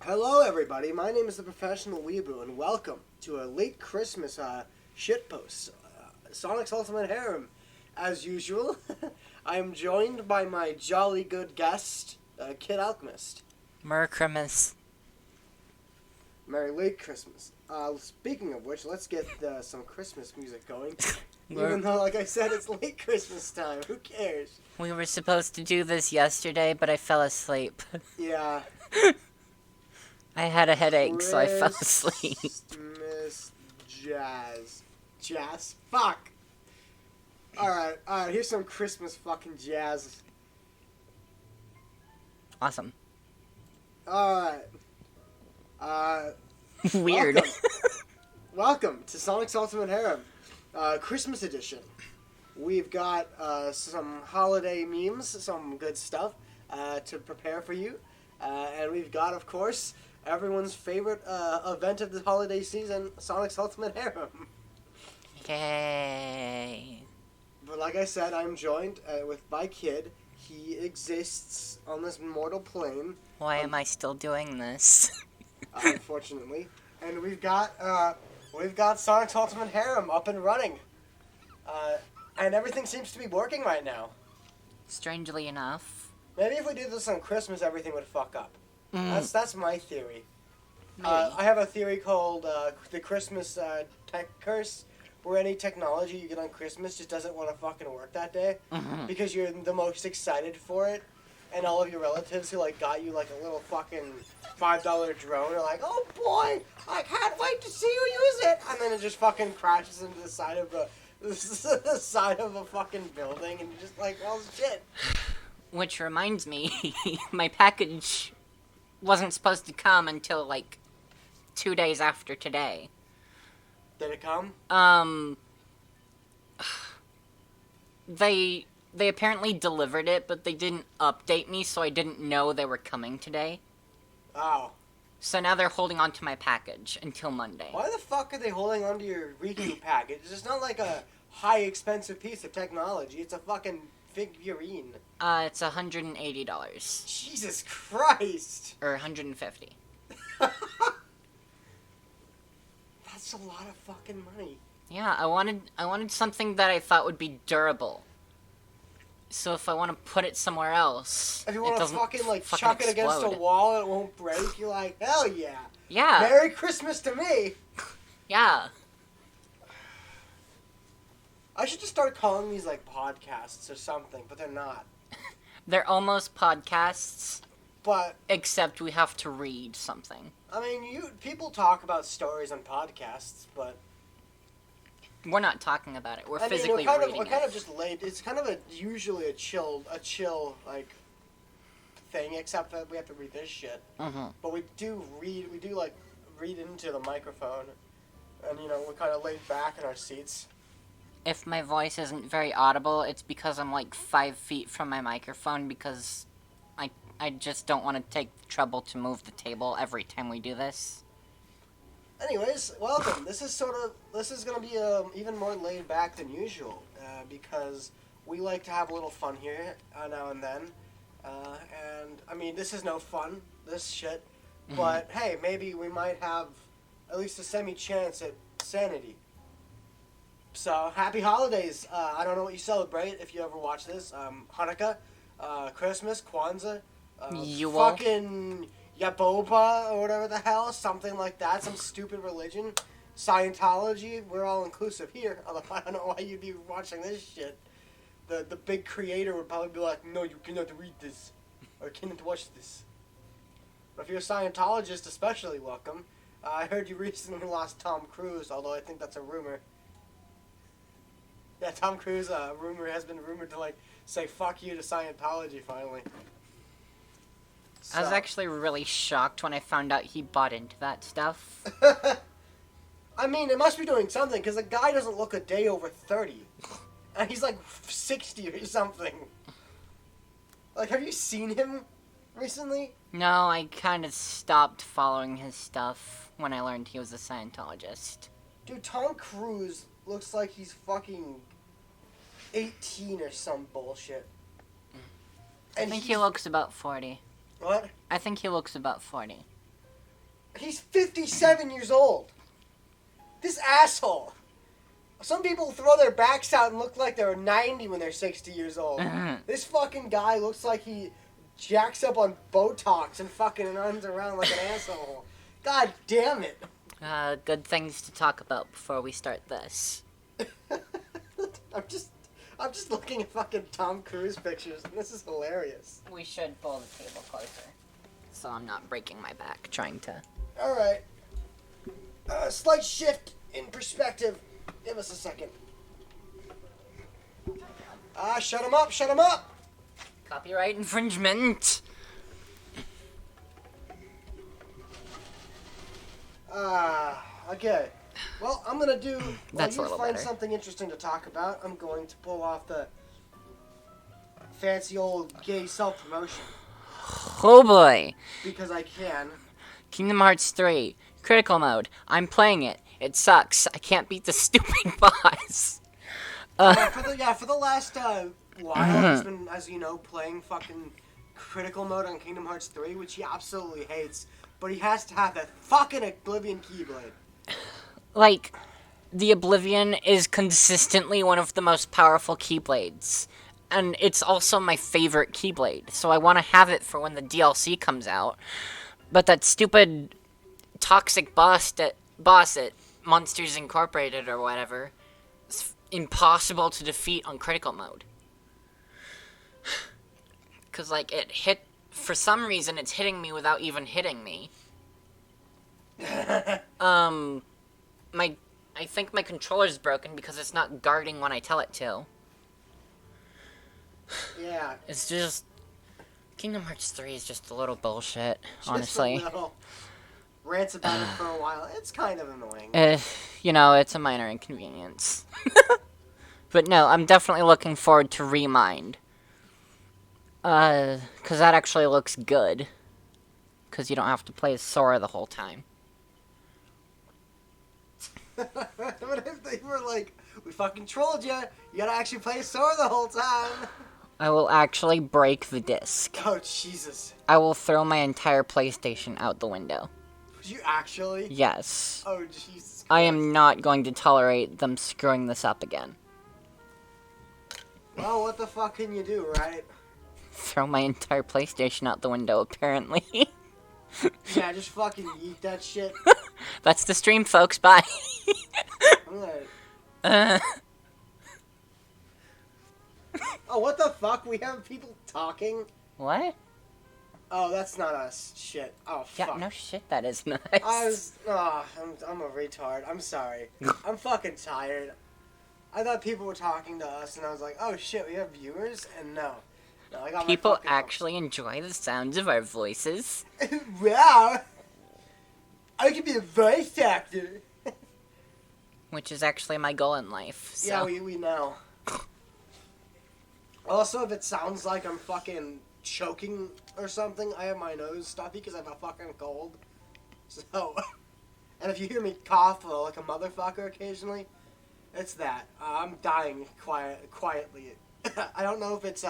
Hello, everybody. My name is the Professional Weeaboo, and welcome to a late Christmas shitpost, Sonic's Ultimate Harem. As usual, I am joined by my jolly good guest, Kid Alchemist. Merry Christmas. Merry late Christmas. Speaking of which, let's get some Christmas music going. Even though, like I said, it's late Christmas time. Who cares? We were supposed to do this yesterday, but I fell asleep. Yeah. I had a headache, so I fell asleep. Christmas jazz. Jazz? Fuck! Alright, here's some Christmas fucking jazz. Awesome. Alright. Weird. Welcome to Sonic's Ultimate Harem, Christmas edition. We've got some holiday memes, some good stuff to prepare for you. And we've got, of course, everyone's favorite event of the holiday season, Sonic's Ultimate Harem. Yay. But like I said, I'm joined with my kid. He exists on this mortal plane. Why am I still doing this? Unfortunately. And we've got Sonic's Ultimate Harem up and running. And everything seems to be working right now. Strangely enough. Maybe if we do this on Christmas, everything would fuck up. That's my theory. Maybe. I have a theory called the Christmas tech curse, where any technology you get on Christmas just doesn't want to fucking work that day because you're the most excited for it, and all of your relatives who got you a little fucking $5 drone are like, oh boy, I can't wait to see you use it, and then it just fucking crashes into the side of the side of a fucking building, and you're just like, well, shit. Which reminds me, my package wasn't supposed to come until 2 days after today. Did it come? They apparently delivered it, but they didn't update me, so I didn't know they were coming today. Oh. So now they're holding on to my package until Monday. Why the fuck are they holding on to your Riku package? It's not like a high expensive piece of technology. It's a fucking figurine. It's $180. Jesus Christ! Or $150. That's a lot of fucking money. Yeah, I wanted something that I thought would be durable. So if I want to put it somewhere else, if you want to fucking chuck it explode. against a wall and it won't break, you're like, hell yeah. Yeah. Merry Christmas to me. Yeah. I should just start calling these podcasts or something, but they're not. They're almost podcasts, but except we have to read something. I mean, people talk about stories on podcasts, but we're not talking about it. We're physically reading it. We're kind of just laid. It's kind of usually a chill thing, except that we have to read this shit. Mm-hmm. But we do read into the microphone, and we're kind of laid back in our seats. If my voice isn't very audible, it's because I'm 5 feet from my microphone because I just don't want to take the trouble to move the table every time we do this. Anyways, welcome. This is going to be even more laid back than usual because we like to have a little fun here now and then. And I mean, this is no fun, this shit. But hey, maybe we might have at least a semi-chance at sanity. So, happy holidays. I don't know what you celebrate if you ever watch this. Hanukkah, Christmas, Kwanzaa, fucking Yaboba or whatever the hell, something like that, some stupid religion. Scientology, we're all inclusive here. Although I don't know why you'd be watching this shit. The big creator would probably be like, no, you cannot read this, or cannot watch this. But if you're a Scientologist, especially welcome. I heard you recently lost Tom Cruise, although I think that's a rumor. Yeah, Tom Cruise, has been rumored to, say fuck you to Scientology, finally. So. I was actually really shocked when I found out he bought into that stuff. I mean, it must be doing something, because the guy doesn't look a day over 30. And he's, 60 or something. Have you seen him recently? No, I kind of stopped following his stuff when I learned he was a Scientologist. Dude, Tom Cruise looks like he's fucking 18 or some bullshit. I think he looks about 40. What? I think he looks about 40. He's 57 years old. This asshole. Some people throw their backs out and look like they're 90 when they're 60 years old. This fucking guy looks like he jacks up on Botox and fucking runs around like an asshole. God damn it. Good things to talk about before we start this. I'm just looking at fucking Tom Cruise pictures, and this is hilarious. We should pull the table closer, so I'm not breaking my back trying to... Alright. Slight shift in perspective. Give us a second. Shut him up, shut him up! Copyright infringement! Okay. Well, I'm gonna do... That's a While you little find better. something interesting to talk about, I'm going to pull off the fancy old gay self-promotion. Oh boy! Because I can. Kingdom Hearts 3. Critical mode. I'm playing it. It sucks. I can't beat the stupid boss. For the last while, he's been, as you know, playing fucking critical mode on Kingdom Hearts 3, which he absolutely hates. But he has to have that fucking Oblivion Keyblade. Like, the Oblivion is consistently one of the most powerful Keyblades. And it's also my favorite Keyblade, so I want to have it for when the DLC comes out. But that stupid toxic boss at Monsters Incorporated or whatever is impossible to defeat on critical mode. Because, like, for some reason, it's hitting me without even hitting me. I think my controller's broken because it's not guarding when I tell it to. Yeah. It's just... Kingdom Hearts 3 is just a little bullshit, Just honestly. a little rants about it for a while. It's kind of annoying. It's a minor inconvenience. But no, I'm definitely looking forward to Remind. Because that actually looks good. Because you don't have to play as Sora the whole time. What if they were like, we fucking trolled you. You gotta actually play Sora the whole time. I will actually break the disc. Oh, Jesus. I will throw my entire PlayStation out the window. Would you actually? Yes. Oh, Jesus. I am not going to tolerate them screwing this up again. Well, what the fuck can you do, right? Throw my entire PlayStation out the window, apparently. Yeah, just fucking yeet that shit. That's the stream, folks. Bye. I'm gonna... Oh, what the fuck? We have people talking? What? Oh, that's not us. Shit. Oh, fuck. Yeah, no shit, that is nice. I'm a retard. I'm sorry. I'm fucking tired. I thought people were talking to us, and I was like, oh shit, we have viewers? And no. No, I got my People fucking- actually enjoy the sounds of our voices. Wow! I could be a voice actor! Which is actually my goal in life. So. Yeah, we know. Also, if it sounds like I'm fucking choking or something, I have my nose stuffy because I have a fucking cold. So, and if you hear me cough like a motherfucker occasionally, it's that. I'm dying quietly. I don't know if it's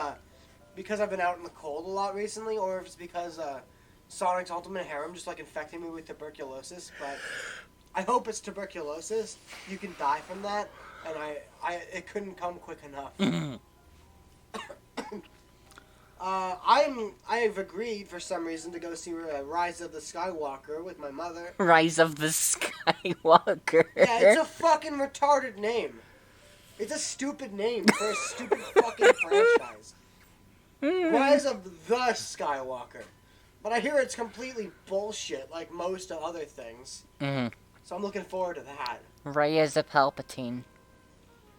because I've been out in the cold a lot recently, or if it's because Sonic's Ultimate Harem just like infected me with tuberculosis, but I hope it's tuberculosis. You can die from that, and it couldn't come quick enough. I've agreed for some reason to go see Rise of the Skywalker with my mother. Rise of the Skywalker. Yeah, it's a fucking retarded name. It's a stupid name for a stupid fucking franchise. Rise of the Skywalker. But I hear it's completely bullshit, like most other things. Mm-hmm. So I'm looking forward to that. Rey is a Palpatine.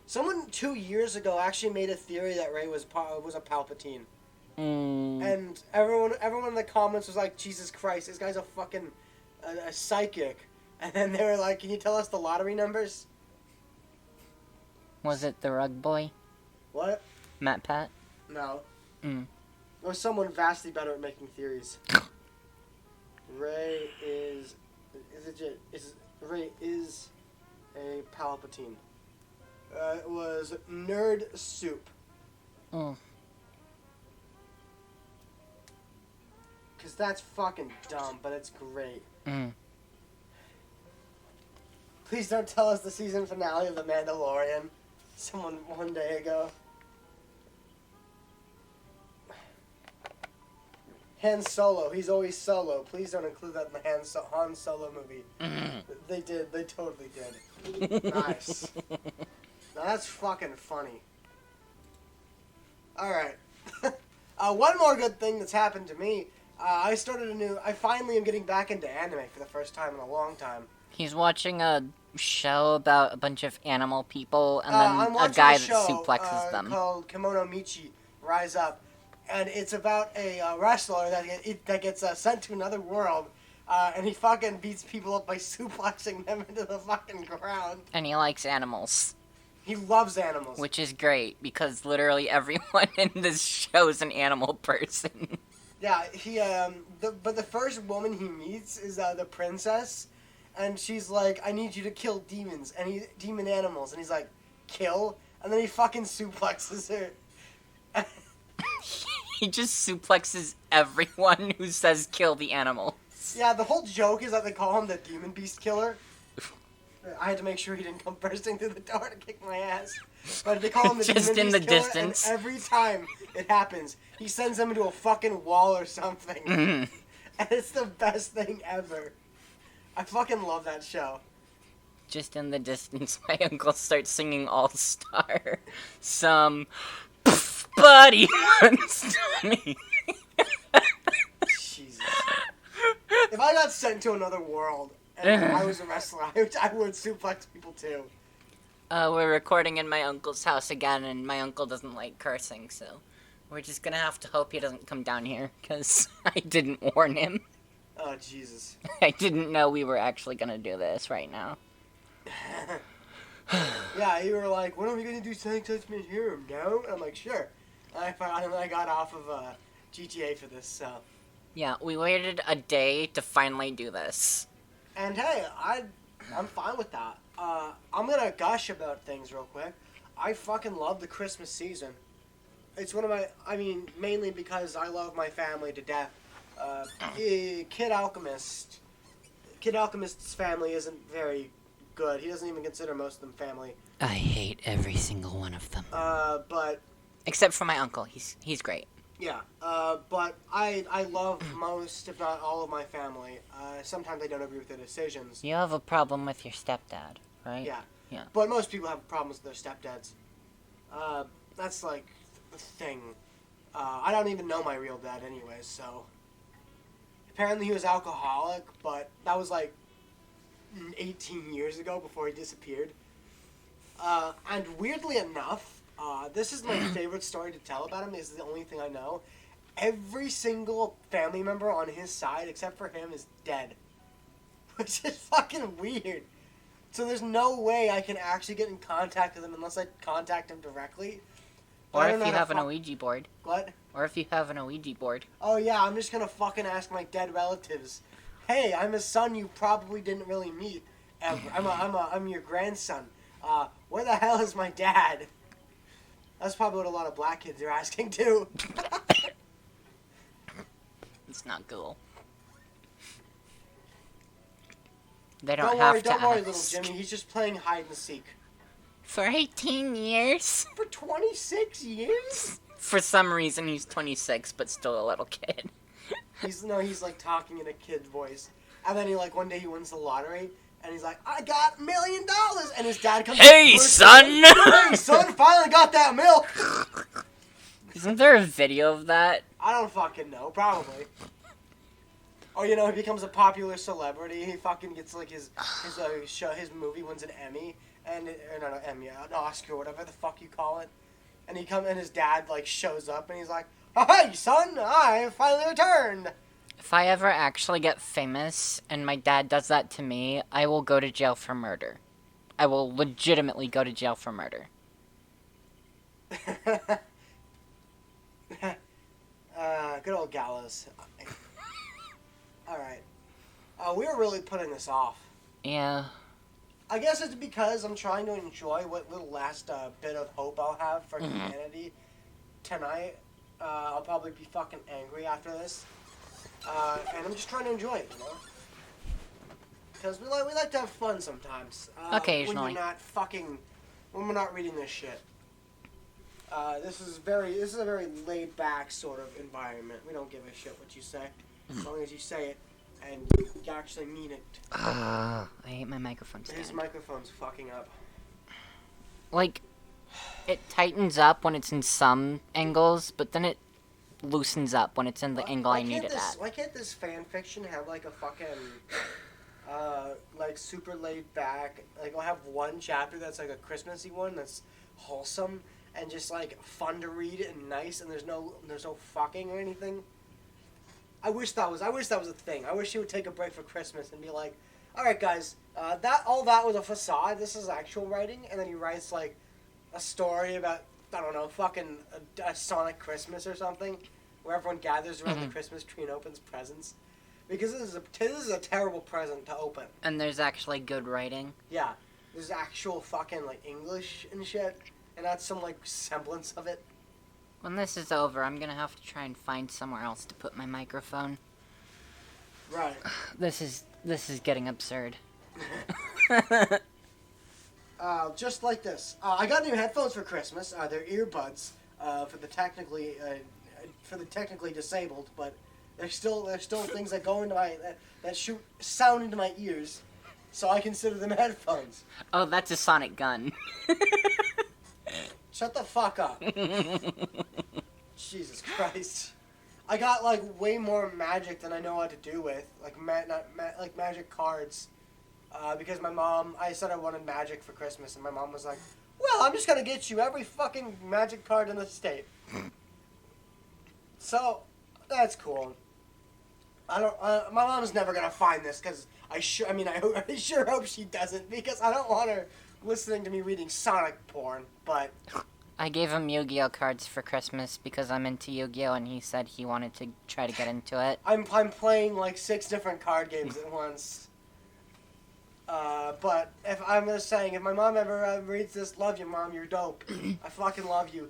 Someone 2 years ago actually made a theory that Rey was a Palpatine. And everyone in the comments was like, Jesus Christ, this guy's a fucking a psychic. And then they were like, can you tell us the lottery numbers? Was it the Rug Boy? What? Matt Pat? No. Mm. It was someone vastly better at making theories. Rey is Rey is a Palpatine. It was Nerd Soup. Oh. Because that's fucking dumb, but it's great. Mm. Please don't tell us the season finale of The Mandalorian. Someone one day ago. Han Solo. He's always solo. Please don't include that in the Han Solo movie. They did. They totally did. Nice. Now that's fucking funny. Alright. One more good thing that's happened to me. I finally am getting back into anime for the first time in a long time. He's watching a show about a bunch of animal people, and I'm then a watching guy a that show, suplexes them. called Kimono Michi Rise Up. And it's about a wrestler that gets sent to another world. And he fucking beats people up by suplexing them into the fucking ground. And he likes animals. He loves animals. Which is great, because literally everyone in this show is an animal person. Yeah, but the first woman he meets is the princess, and she's like, I need you to kill demons, demon animals, and he's like, kill? And then he fucking suplexes her. He just suplexes everyone who says kill the animal. Yeah, the whole joke is that they call him the demon beast killer. I had to make sure he didn't come bursting through the door to kick my ass. But they call him the just demon in the beast killer, distance. and every time it happens, he sends them into a fucking wall or something. And it's the best thing ever. I fucking love that show. Just in the distance, my uncle starts singing All Star. Buddy wants me. Jesus. If I got sent to another world and I was a wrestler, I would suplex people too. We're recording in my uncle's house again, and my uncle doesn't like cursing, so we're just gonna have to hope he doesn't come down here, because I didn't warn him. Oh, Jesus. I didn't know we were actually gonna do this right now. Yeah, you were like, when are we gonna do Sonic Touchman Harem now? And I'm like, sure. And I got off of GTA for this, so. Yeah, we waited a day to finally do this. And hey, I'm fine with that. I'm gonna gush about things real quick. I fucking love the Christmas season. It's one of my, mainly because I love my family to death. Kid Alchemist's family isn't very good. He doesn't even consider most of them family. I hate every single one of them. But... Except for my uncle. He's great. Yeah, but I love most, if not all of my family. Sometimes I don't agree with their decisions. You have a problem with your stepdad, right? Yeah. Yeah. But most people have problems with their stepdads. That's like the thing. I don't even know my real dad anyways, so... Apparently he was alcoholic, but that was like 18 years ago before he disappeared. And weirdly enough, this is my favorite story to tell about him. This is the only thing I know. Every single family member on his side, except for him, is dead. Which is fucking weird. So there's no way I can actually get in contact with him unless I contact him directly. Or if you have an Ouija board. What? Or if you have an Ouija board. Oh yeah, I'm just gonna fucking ask my dead relatives. Hey, I'm a son you probably didn't really meet ever. I'm your grandson. Where the hell is my dad? That's probably what a lot of black kids are asking too. It's not cool. They don't have to Don't worry, ask. little Jimmy. He's just playing hide and seek. For 18 years? For 26 years? For some reason, he's 26, but still a little kid. He's like talking in a kid voice. And then one day he wins the lottery, and he's like, I got $1 million! And his dad comes Hey, son! Hey, son, finally got that milk! Isn't there a video of that? I don't fucking know, probably. Or, he becomes a popular celebrity, he fucking gets, his movie wins an Emmy, an Oscar, whatever the fuck you call it. And and his dad, shows up, and he's like, oh, hey, son, I finally returned! If I ever actually get famous, and my dad does that to me, I will go to jail for murder. I will legitimately go to jail for murder. Good old gallows. Alright. We were really putting this off. Yeah. I guess it's because I'm trying to enjoy what little last bit of hope I'll have for humanity tonight. I'll probably be fucking angry after this. And I'm just trying to enjoy it, Because we like to have fun sometimes. Occasionally. When we're not reading this shit. This is a very laid back sort of environment. We don't give a shit what you say, as long as you say it and you actually mean it. I hate my microphone stand. His microphone's fucking up. Like, it tightens up when it's in some angles, but then it loosens up when it's in the angle I need it at. Why can't this fan fiction have like a fucking like super laid back? Like, I'll have one chapter that's like a Christmassy one that's wholesome and just like fun to read and nice, and there's no fucking or anything. I wish that was a thing. I wish he would take a break for Christmas and be like, all right, guys, that was a facade. This is actual writing, and then he writes like a story about, I don't know, fucking a Sonic Christmas or something, where everyone gathers around the Christmas tree and opens presents. Because this is a terrible present to open. And there's actually good writing. Yeah, there's actual fucking like English and shit, and not some like semblance of it. When this is over, I'm gonna have to try and find somewhere else to put my microphone. Right. This is getting absurd. Just like this. I got new headphones for Christmas. They're earbuds for the technically disabled, but they're still things that go into that shoot sound into my ears, so I consider them headphones. Oh, that's a sonic gun. Shut the fuck up. Jesus Christ. I got like way more magic than I know what to do with, like like magic cards. Because I said I wanted magic for Christmas, and my mom was like, well, I'm just gonna get you every fucking magic card in the state. So, that's cool. My mom's never gonna find this, because I sure hope she doesn't, because I don't want her listening to me reading Sonic porn, but... I gave him Yu-Gi-Oh cards for Christmas because I'm into Yu-Gi-Oh, and he said he wanted to try to get into it. I'm playing like 6 different card games at once. But if I'm just saying, if my mom ever reads this, love you, Mom, you're dope. I fucking love you.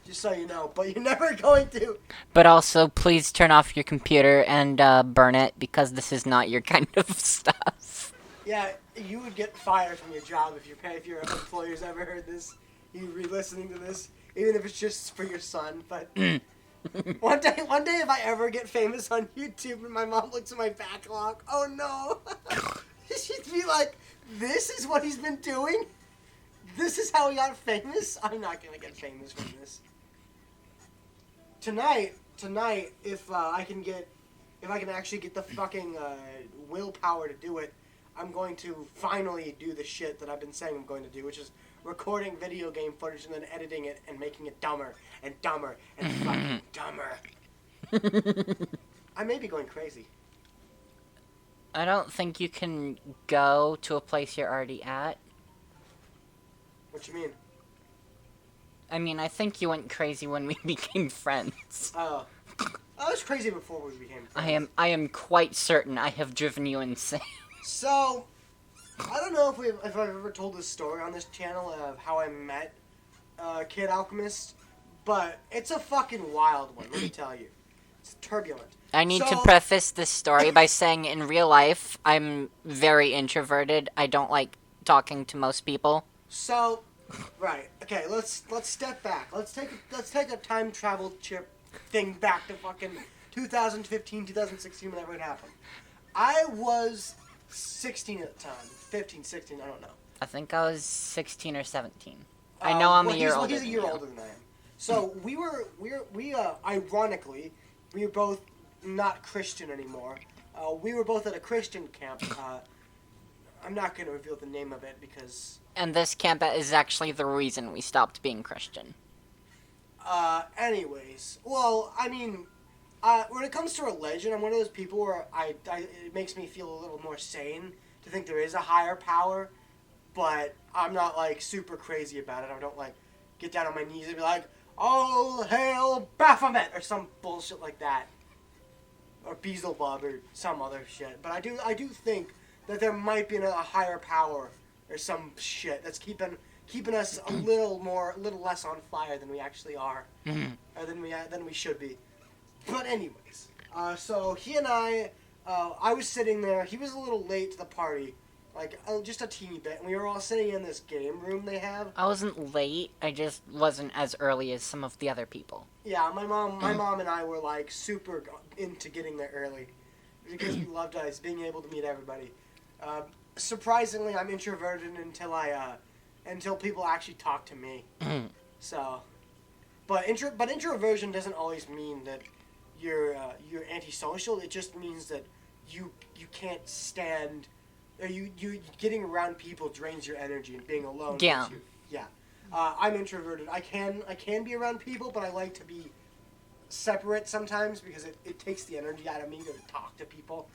Just so you know, but you're never going to. But also, please turn off your computer and burn it, because this is not your kind of stuff. Yeah, you would get fired from your job if your employers ever heard this. You re-listening to this, even if it's just for your son. But one day, if I ever get famous on YouTube and my mom looks at my backlog, oh no, she'd be like, "This is what he's been doing. This is how he got famous." I'm not gonna get famous from this. Tonight, if I can actually get the fucking willpower to do it, I'm going to finally do the shit that I've been saying I'm going to do, which is recording video game footage and then editing it and making it dumber and dumber and fucking dumber. I may be going crazy. I don't think you can go to a place you're already at. What you mean? I mean, I think you went crazy when we became friends. Oh. I was crazy before we became friends. I am quite certain I have driven you insane. So, I don't know if I've ever told this story on this channel of how I met Kid Alchemist, but it's a fucking wild one, let me tell you. It's turbulent. I need to preface this story by saying in real life, I'm very introverted. I don't like talking to most people. So, right, okay, let's step back. Let's take a time travel trip thing back to fucking 2015, 2016, whenever it happened. I was 16 at the time. 15, 16, I don't know. I think I was 16 or 17. I know I'm a year older. He's a year older than I am. So ironically, we were both not Christian anymore. We were both at a Christian camp. I'm not going to reveal the name of it because... And this camp is actually the reason we stopped being Christian. Anyways, well, I mean, when it comes to religion, I'm one of those people where it makes me feel a little more sane to think there is a higher power, but I'm not, like, super crazy about it. I don't, like, get down on my knees and be like, "Oh, hail Baphomet," or some bullshit like that. Or Beelzebub or some other shit. But I do think that there might be a higher power or some shit that's keeping us a little less on fire than we actually are, or than we should be. But anyways, so he and I I was sitting there. He was a little late to the party, like just a teeny bit, and we were all sitting in this game room they have. I wasn't late. I just wasn't as early as some of the other people. Yeah, my mom and I were like super into getting there early because we loved us being able to meet everybody. Surprisingly, I'm introverted until people actually talk to me. So, but introversion doesn't always mean that you're antisocial. It just means that you can't stand, or you getting around people drains your energy, and being alone. Yeah. Makes you, yeah. I'm introverted. I can be around people, but I like to be separate sometimes because it takes the energy out of me to talk to people.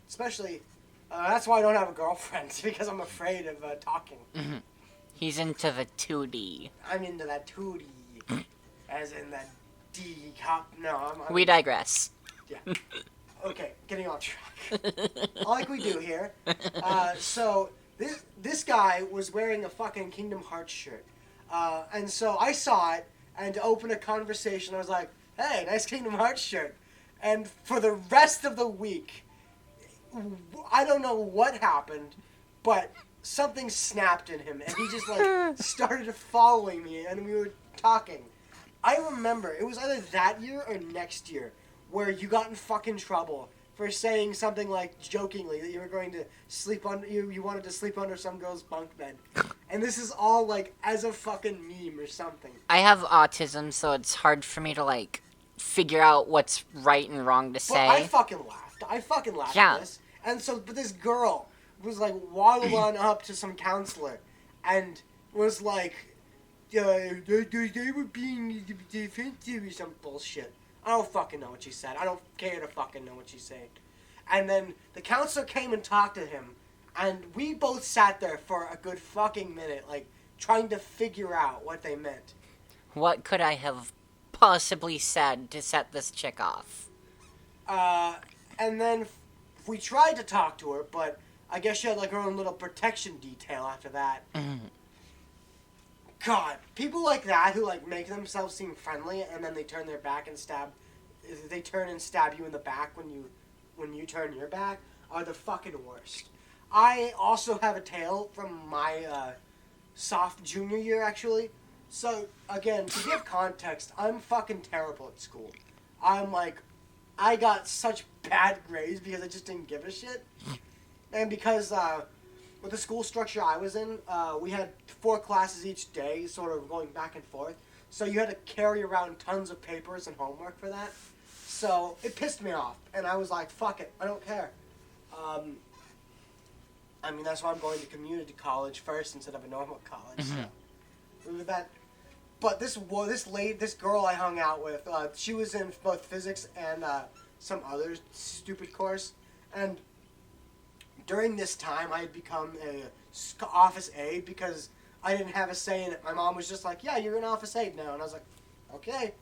Especially, that's why I don't have a girlfriend, because I'm afraid of talking. Mm-hmm. He's into the 2D. I'm into that 2D, as in that D cop. No, We digress. Yeah. Okay, getting off track. Like we do here. So this guy was wearing a fucking Kingdom Hearts shirt, and so I saw it, and to open a conversation, I was like, "Hey, nice Kingdom Hearts shirt." And for the rest of the week, I don't know what happened, but something snapped in him, and he just like started following me, and we were talking. I remember it was either that year or next year where you got in fucking trouble for saying something like jokingly that you were going to sleep on you wanted to sleep under some girl's bunk bed, and this is all like as a fucking meme or something. I have autism, so it's hard for me to like figure out what's right and wrong to say. But I fucking laughed Yeah. at this, and so but this girl was like waddled on up to some counselor, and was like, they were being defensive or some bullshit. I don't fucking know what she said. I don't care to fucking know what she's saying. And then the counselor came and talked to him, and we both sat there for a good fucking minute, like, trying to figure out what they meant. What could I have possibly said to set this chick off? And then we tried to talk to her, but I guess she had, like, her own little protection detail after that. God, people like that who like make themselves seem friendly and then they turn their back and stab you in the back when you turn your back are the fucking worst. I also have a tale from my soft junior year actually. So again, to give context, I'm fucking terrible at school. I got such bad grades because I just didn't give a shit. And because with the school structure I was in, we had 4 classes each day, sort of going back and forth. So you had to carry around tons of papers and homework for that. So it pissed me off, and I was like, fuck it, I don't care. I mean, that's why I'm going to community college first instead of a normal college. So. With that. But this girl I hung out with, she was in both physics and some other stupid course. And during this time, I had become a office aide because I didn't have a say in it. My mom was just like, yeah, you're an office aide now. And I was like, okay.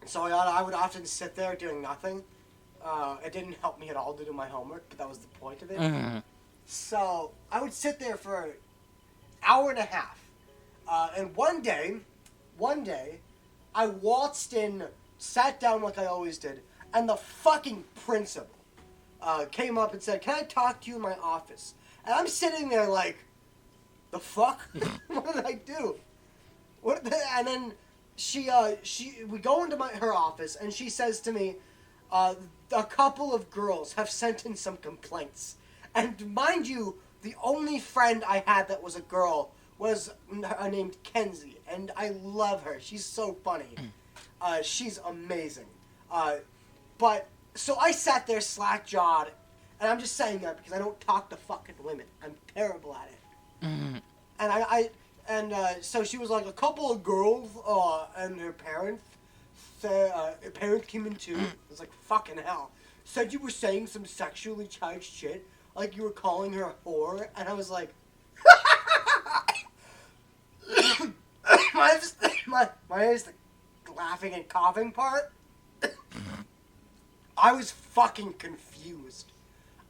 So I would often sit there doing nothing. It didn't help me at all to do my homework, but that was the point of it. So I would sit there for an hour and a half. And one day, I waltzed in, sat down like I always did, and the fucking principal came up and said, "Can I talk to you in my office?" And I'm sitting there like, the fuck? What did I do? And then we go into her office, and she says to me, a couple of girls have sent in some complaints. And mind you, the only friend I had that was a girl was named Kenzie, and I love her. She's so funny. She's amazing. But so I sat there slack-jawed, and I'm just saying that because I don't talk to fucking women. I'm terrible at it. And so she was like, a couple of girls and her parents said, her parents came in too. I was like, fucking hell. Said you were saying some sexually charged shit, like you were calling her a whore, and I was like, minus the laughing and coughing part. I was fucking confused.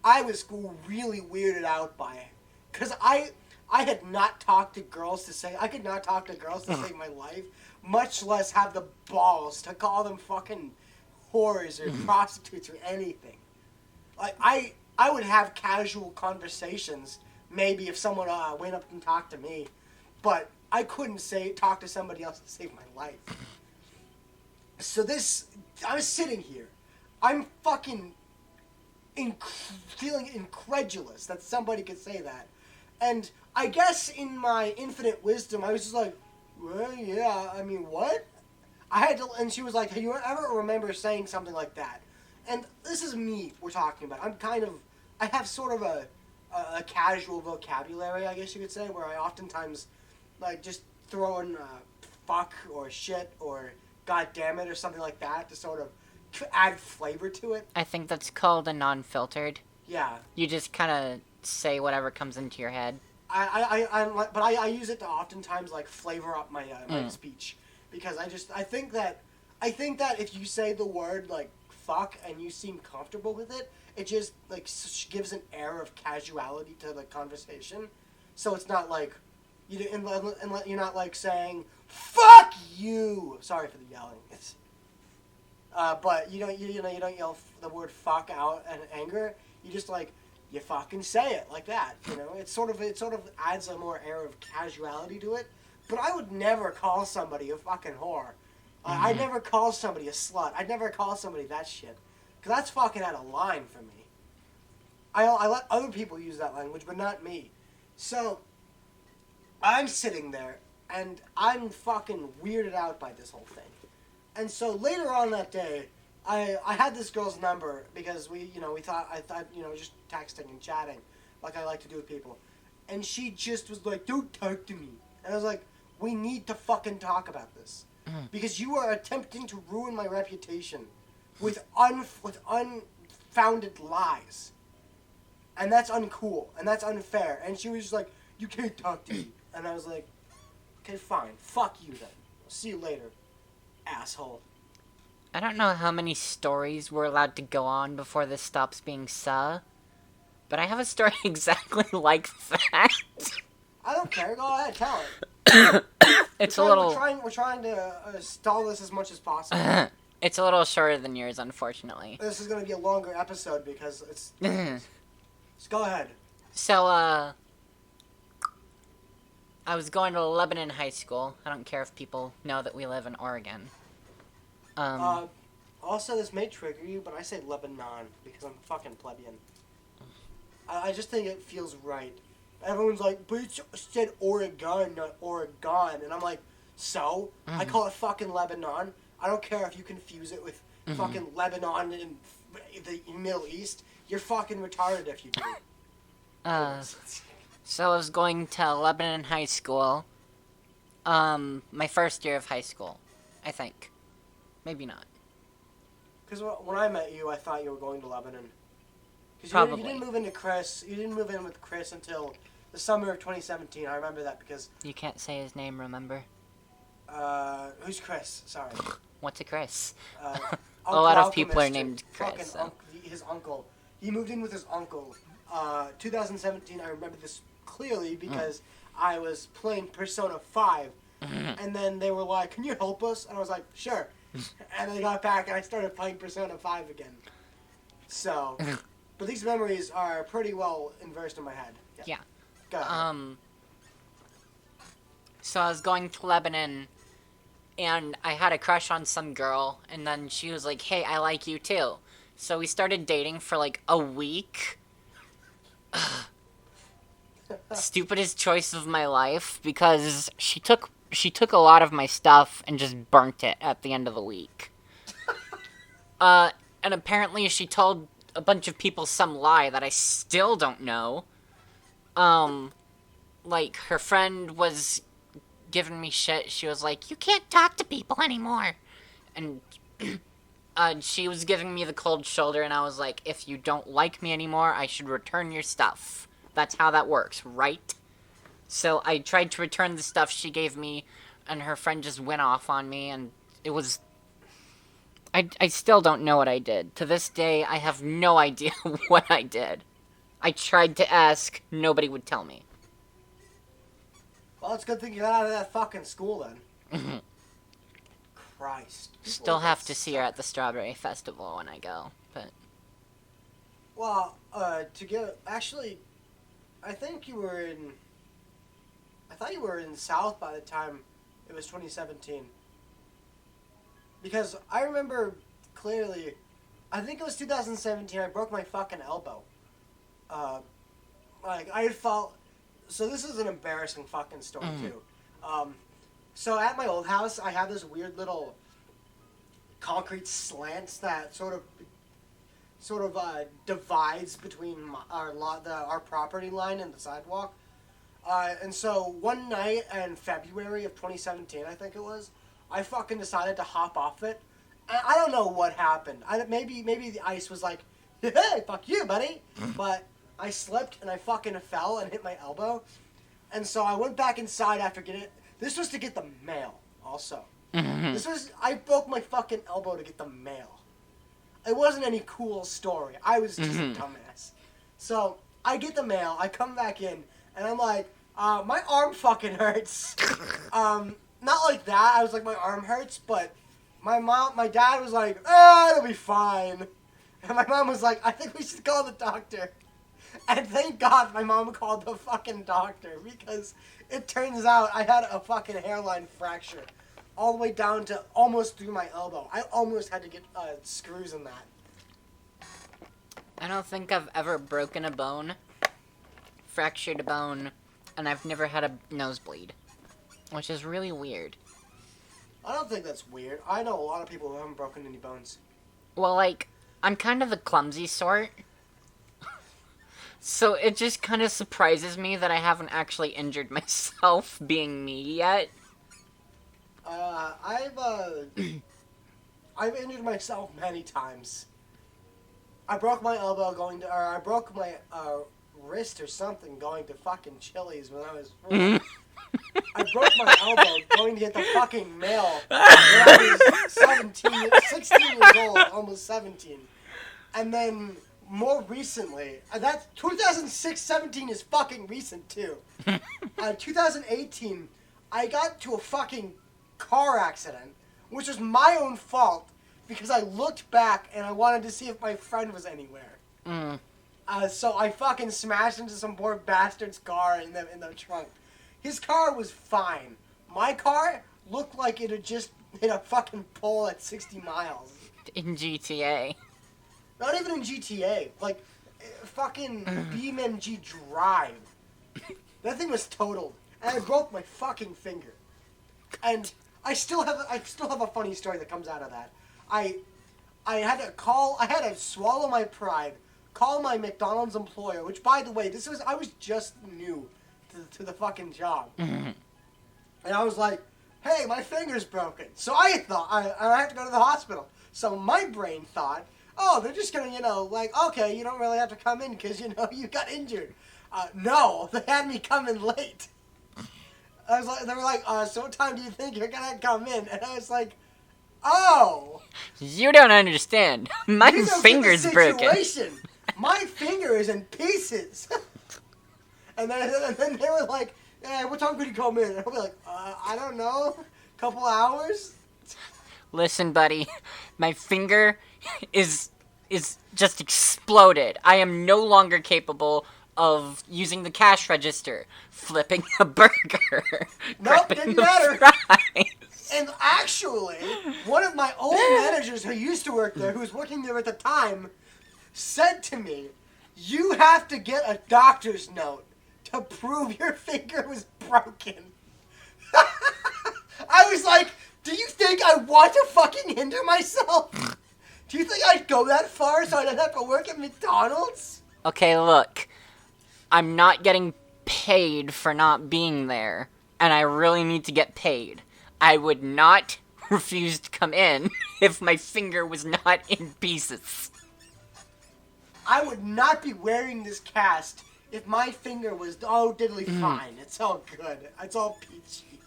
I was really weirded out by it. Because I had not talked to girls to say... I could not talk to girls to save my life. Much less have the balls to call them fucking whores or prostitutes or anything. I would have casual conversations, maybe if someone went up and talked to me, but I couldn't talk to somebody else to save my life. So I'm sitting here, I'm fucking feeling incredulous that somebody could say that, and I guess in my infinite wisdom, I was just like, well, yeah, I mean, what? And she was like, "Do you ever remember saying something like that?" And this is me we're talking about. I have sort of a casual vocabulary, I guess you could say, where I oftentimes, like, just throw in fuck or shit or god damn it or something like that to sort of add flavor to it. I think that's called a non-filtered. Yeah. You just kind of say whatever comes into your head. But I use it to oftentimes, like, flavor up my my speech, because I think that if you say the word, like, fuck and you seem comfortable with it, it just, like, gives an air of casuality to the conversation. So it's not like you're not like saying fuck you. Sorry for the yelling. But you don't yell the word fuck out in anger. You just, like, you fucking say it like that, you know. It sort of adds a more air of casuality to it. But I would never call somebody a fucking whore. I'd never call somebody a slut. I'd never call somebody that shit, because that's fucking out of line for me. I let other people use that language, but not me. So I'm sitting there and I'm fucking weirded out by this whole thing. And so later on that day, I had this girl's number because I thought just texting and chatting like I like to do with people. And she just was like, "Don't talk to me." And I was like, "We need to fucking talk about this. Because you are attempting to ruin my reputation with unfounded lies. And that's uncool. And that's unfair." And she was just like, "You can't talk to me." And I was like, "Okay, fine. Fuck you then. I'll see you later, asshole." I don't know how many stories we're allowed to go on before this stops being but I have a story exactly like that. I don't care. Go ahead, tell it. We're trying to stall this as much as possible. It's a little shorter than yours, unfortunately. This is going to be a longer episode because it's... Just go ahead. So, I was going to Lebanon High School. I don't care if people know that we live in Oregon. Also, this may trigger you, but I say Lebanon because I'm fucking plebeian. I just think it feels right. Everyone's like, "But it said Oregon, not Oregon." And I'm like, so? I call it fucking Lebanon. I don't care if you confuse it with fucking Lebanon in the Middle East. You're fucking retarded if you do. So I was going to Lebanon High School. My first year of high school, I think. Maybe not. Because when I met you, I thought you were going to Lebanon. Probably. You didn't move in with Chris until the summer of 2017. I remember that because... You can't say his name, remember? Who's Chris? Sorry. What's a Chris? A lot of people are named Chris. His uncle. He moved in with his uncle. 2017, I remember this clearly because I was playing Persona 5. And then they were like, "Can you help us?" And I was like, "Sure." And they got back and I started playing Persona 5 again. So... But these memories are pretty well inversed in my head. Yeah. Go ahead. So I was going to Lebanon, and I had a crush on some girl, and then she was like, "Hey, I like you too." So we started dating for like a week. Stupidest choice of my life, because she took a lot of my stuff and just burnt it at the end of the week. And apparently she told a bunch of people some lie that I still don't know. Like, her friend was giving me shit. She was like, "You can't talk to people anymore." And she was giving me the cold shoulder, and I was like, "If you don't like me anymore, I should return your stuff. That's how that works, right?" So I tried to return the stuff she gave me, and her friend just went off on me, and it was... I still don't know what I did. To this day, I have no idea what I did. I tried to ask, nobody would tell me. Well, it's a good thing you got out of that fucking school then. Christ. Still have to see her at the Strawberry Festival when I go, but... Well, to get actually, I think you were in. I thought you were in South by the time it was 2017. Because I remember clearly, I think it was 2017. I broke my fucking elbow. I had fall. So this is an embarrassing fucking story too. So at my old house, I have this weird little concrete slants that sort of divides between our property line and the sidewalk. And so one night in February of 2017, I think it was, I fucking decided to hop off it. And I don't know what happened. Maybe the ice was like, hey, fuck you, buddy. But I slipped and I fucking fell and hit my elbow. And so I went back inside after getting it. This was to get the mail, also. I broke my fucking elbow to get the mail. It wasn't any cool story. I was just a dumbass. So I get the mail. I come back in, and I'm like, my arm fucking hurts. Not like that. I was like, my arm hurts, but my dad was like, it'll be fine. And my mom was like, I think we should call the doctor. And thank God my mom called the fucking doctor, because it turns out I had a fucking hairline fracture all the way down to almost through my elbow. I almost had to get screws in that. I don't think I've ever broken a bone, fractured a bone, and I've never had a nosebleed, which is really weird. I don't think that's weird. I know a lot of people who haven't broken any bones. Well, like, I'm kind of the clumsy sort. So it just kind of surprises me that I haven't actually injured myself being me yet. I've injured myself many times. I broke my elbow I broke my wrist or something going to fucking Chili's when I was 4. I broke my elbow going to get the fucking mail when I was 16 years old, almost 17. And then more recently, that 2017 is fucking recent too. 2018, I got to a fucking car accident, which was my own fault because I looked back and I wanted to see if my friend was anywhere. So I fucking smashed into some poor bastard's car in the trunk. His car was fine. My car looked like it had just hit a fucking pole at 60 miles. In GTA. Not even in GTA. Like, fucking BeamNG Drive. That thing was totaled. And I broke my fucking finger. And I still have a funny story that comes out of that. I had to swallow my pride, call my McDonald's employer, which, by the way, I was just new to the fucking job. And I was like, hey, my finger's broken. So I thought, I have to go to the hospital. So my brain thought, oh, they're just going to, okay, you don't really have to come in because, you got injured. No, they had me come in late. They were like, so what time do you think you're going to come in? And I was like, oh. You don't understand. My finger's broken. My finger is in pieces. and then they were like, hey, what time could you come in? And I'll be like, I don't know, couple hours? Listen, buddy, my finger is just exploded. I am no longer capable of using the cash register, flipping a burger. Nope, didn't matter. Fries. And actually, one of my old managers who used to work there, who was working there at the time, said to me, you have to get a doctor's note to prove your finger was broken. I was like, do you think I want to fucking hinder myself? Do you think I'd go that far so I don't have to work at McDonald's? Okay, look. I'm not getting paid for not being there, and I really need to get paid. I would not refuse to come in if my finger was not in pieces. I would not be wearing this cast if my finger was diddly fine. It's all good. It's all peachy.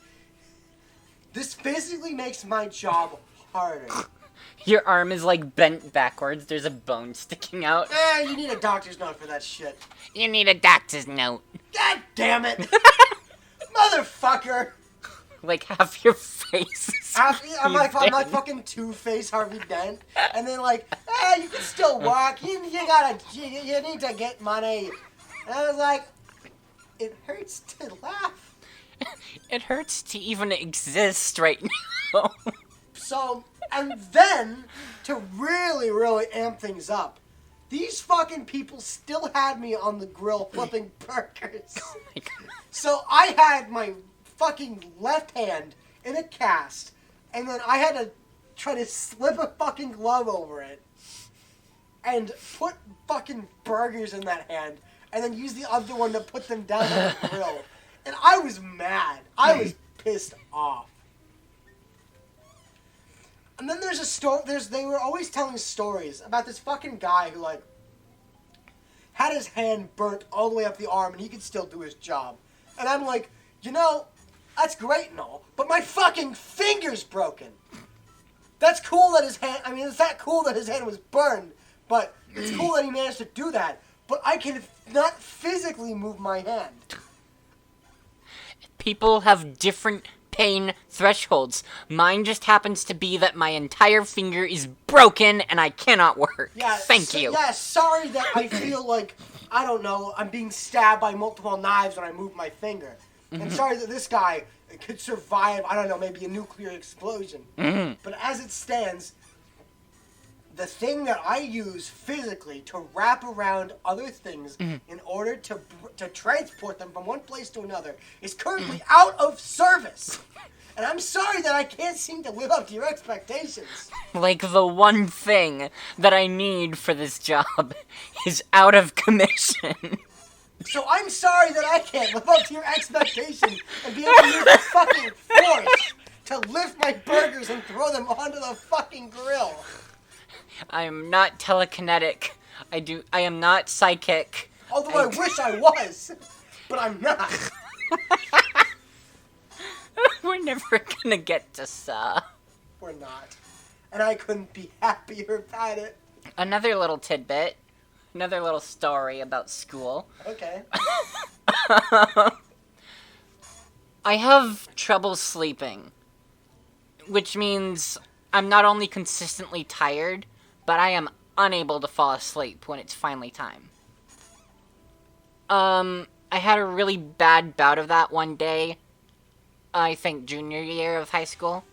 This physically makes my job harder. Your arm is bent backwards. There's a bone sticking out. You need a doctor's note for that shit. You need a doctor's note. God damn it! Motherfucker! Like, half your face is I'm like Dent. fucking Two-Face Harvey Dent, and then like, hey, you can still walk. You need to get money. And I was like, it hurts to laugh. It hurts to even exist right now. So, and then to really, really amp things up, these fucking people still had me on the grill flipping burgers. Oh my God. So I had my fucking left hand in a cast, and then I had to try to slip a fucking glove over it, and put fucking burgers in that hand, and then use the other one to put them down on the grill. And I was mad. I was pissed off. And then there's a story. They were always telling stories about this fucking guy who like had his hand burnt all the way up the arm, and he could still do his job. And I'm like, you know, that's great and all, but my fucking finger's broken. That's cool that his hand. I mean, it's not cool that his hand was burned, but it's cool that he managed to do that. But I can not physically move my hand. People have different pain thresholds. Mine just happens to be that my entire finger is broken and I cannot work. Yeah, Thank you. Yeah, sorry that I feel like, I don't know, I'm being stabbed by multiple knives when I move my finger. And sorry that this guy could survive, I don't know, maybe a nuclear explosion. But as it stands, the thing that I use physically to wrap around other things in order to transport them from one place to another is currently out of service. And I'm sorry that I can't seem to live up to your expectations. Like, the one thing that I need for this job is out of commission. So I'm sorry that I can't live up to your expectation and be able to use the fucking force to lift my burgers and throw them onto the fucking grill. I am not telekinetic. I am not psychic. Although I wish I was, but I'm not. We're never gonna get to Saw. We're not. And I couldn't be happier about it. Another little tidbit. Another little story about school. Okay. I have trouble sleeping. Which means I'm not only consistently tired, but I am unable to fall asleep when it's finally time. I had a really bad bout of that one day. I think junior year of high school.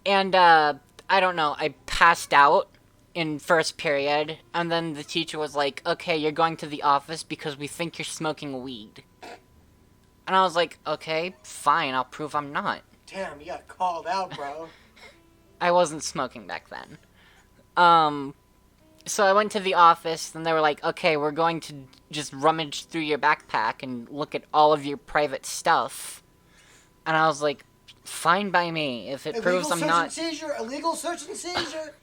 And, I don't know, I passed out in first period, and then the teacher was like, okay, you're going to the office because we think you're smoking weed. And I was like, okay, fine, I'll prove I'm not. Damn, you got called out, bro. I wasn't smoking back then. So I went to the office, and they were like, okay, we're going to just rummage through your backpack and look at all of your private stuff. And I was like, fine by me, if it proves I'm not... Illegal search and seizure.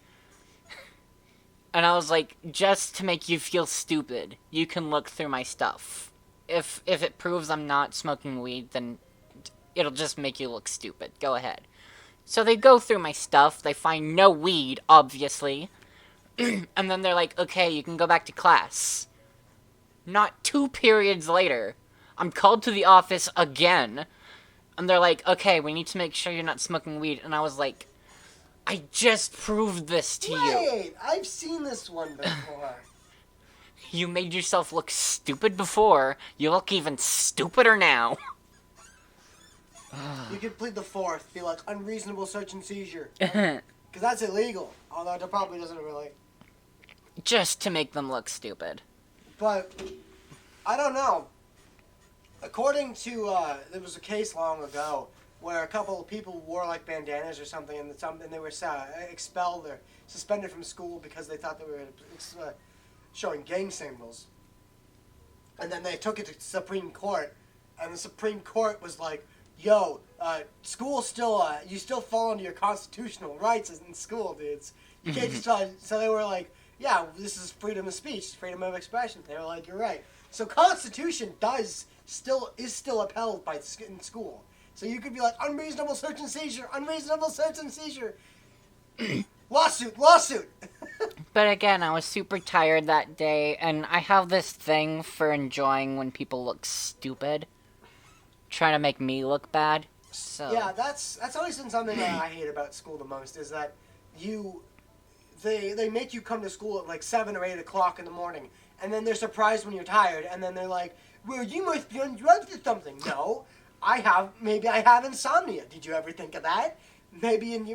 And I was like, just to make you feel stupid, you can look through my stuff. If it proves I'm not smoking weed, then it'll just make you look stupid. Go ahead. So they go through my stuff, they find no weed, obviously. And then they're like, okay, you can go back to class. Not 2 periods later, I'm called to the office again. And they're like, okay, we need to make sure you're not smoking weed. And I was like, I just proved this to you. Wait, I've seen this one before. You made yourself look stupid before. You look even stupider now. You could plead the fourth, be like, unreasonable search and seizure. Because that's illegal. Although it probably doesn't really. Just to make them look stupid. But, I don't know. According to, there was a case long ago where a couple of people wore like bandanas or something, and they were expelled or suspended from school because they thought they were showing gang symbols. And then they took it to Supreme Court, and the Supreme Court was like, yo, school still, you still fall under your constitutional rights in school, dudes. You can't just so they were like, yeah, this is freedom of speech, freedom of expression. They were like, you're right. So Constitution is still upheld in school. So you could be like, unreasonable search and seizure, unreasonable search and seizure. Lawsuit. But again, I was super tired that day, and I have this thing for enjoying when people look stupid. trying to make me look bad. So Yeah, that's always been something that I hate about school the most, is that they make you come to school at like 7 or 8 o'clock in the morning, and then they're surprised when you're tired, and then they're like, well, you must be on drugs or something. No, maybe I have insomnia. Did you ever think of that? Maybe in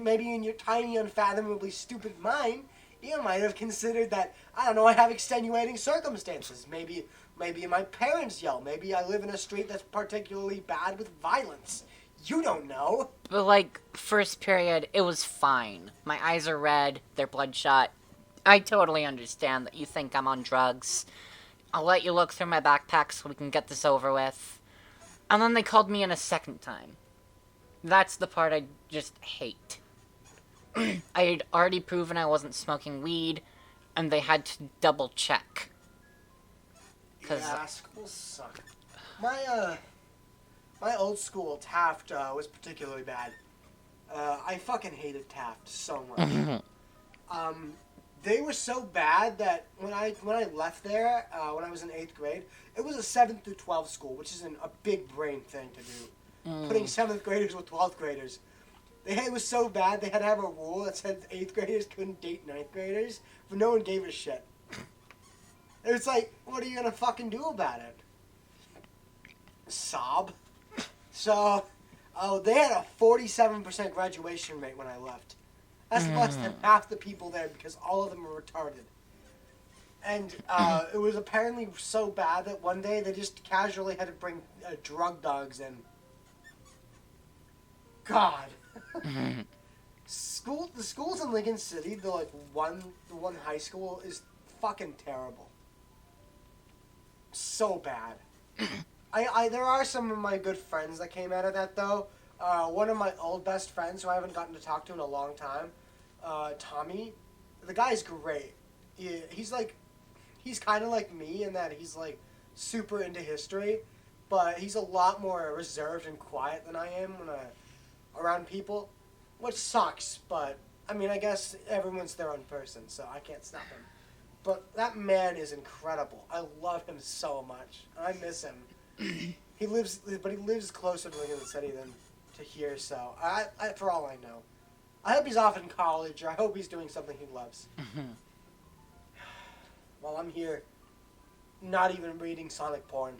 your tiny, unfathomably stupid mind, you might have considered that, I don't know, I have extenuating circumstances. Maybe my parents yell. Maybe I live in a street that's particularly bad with violence. You don't know. But, like, first period, it was fine. My eyes are red, they're bloodshot. I totally understand that you think I'm on drugs. I'll let you look through my backpack so we can get this over with. And then they called me in a second time. That's the part I just hate. I had already proven I wasn't smoking weed, and they had to double check. Yeah, schools suck. My old school, Taft, was particularly bad. I fucking hated Taft so much. They were so bad that when I left there, when I was in 8th grade, it was a 7th through 12th school, which is a big brain thing to do. Putting 7th graders with 12th graders. It was so bad they had to have a rule that said 8th graders couldn't date 9th graders, but no one gave a shit. It's like, what are you gonna fucking do about it? Sob. So, they had a 47% graduation rate when I left. That's less than half the people there because all of them were retarded. And it was apparently so bad that one day they just casually had to bring drug dogs in. God. The schools in Lincoln City, the one high school, is fucking terrible. So bad. There are some of my good friends that came out of that though. One of my old best friends who I haven't gotten to talk to in a long time, Tommy, the guy's great. He's kind of like me in that he's like super into history, but he's a lot more reserved and quiet than I am when around people, which sucks. But I mean, I guess everyone's their own person, so I can't stop him. But that man is incredible. I love him so much. I miss him. He lives closer to Lincoln City than to here, so I for all I know, I hope he's off in college, or I hope he's doing something he loves. While I'm here, not even reading Sonic porn.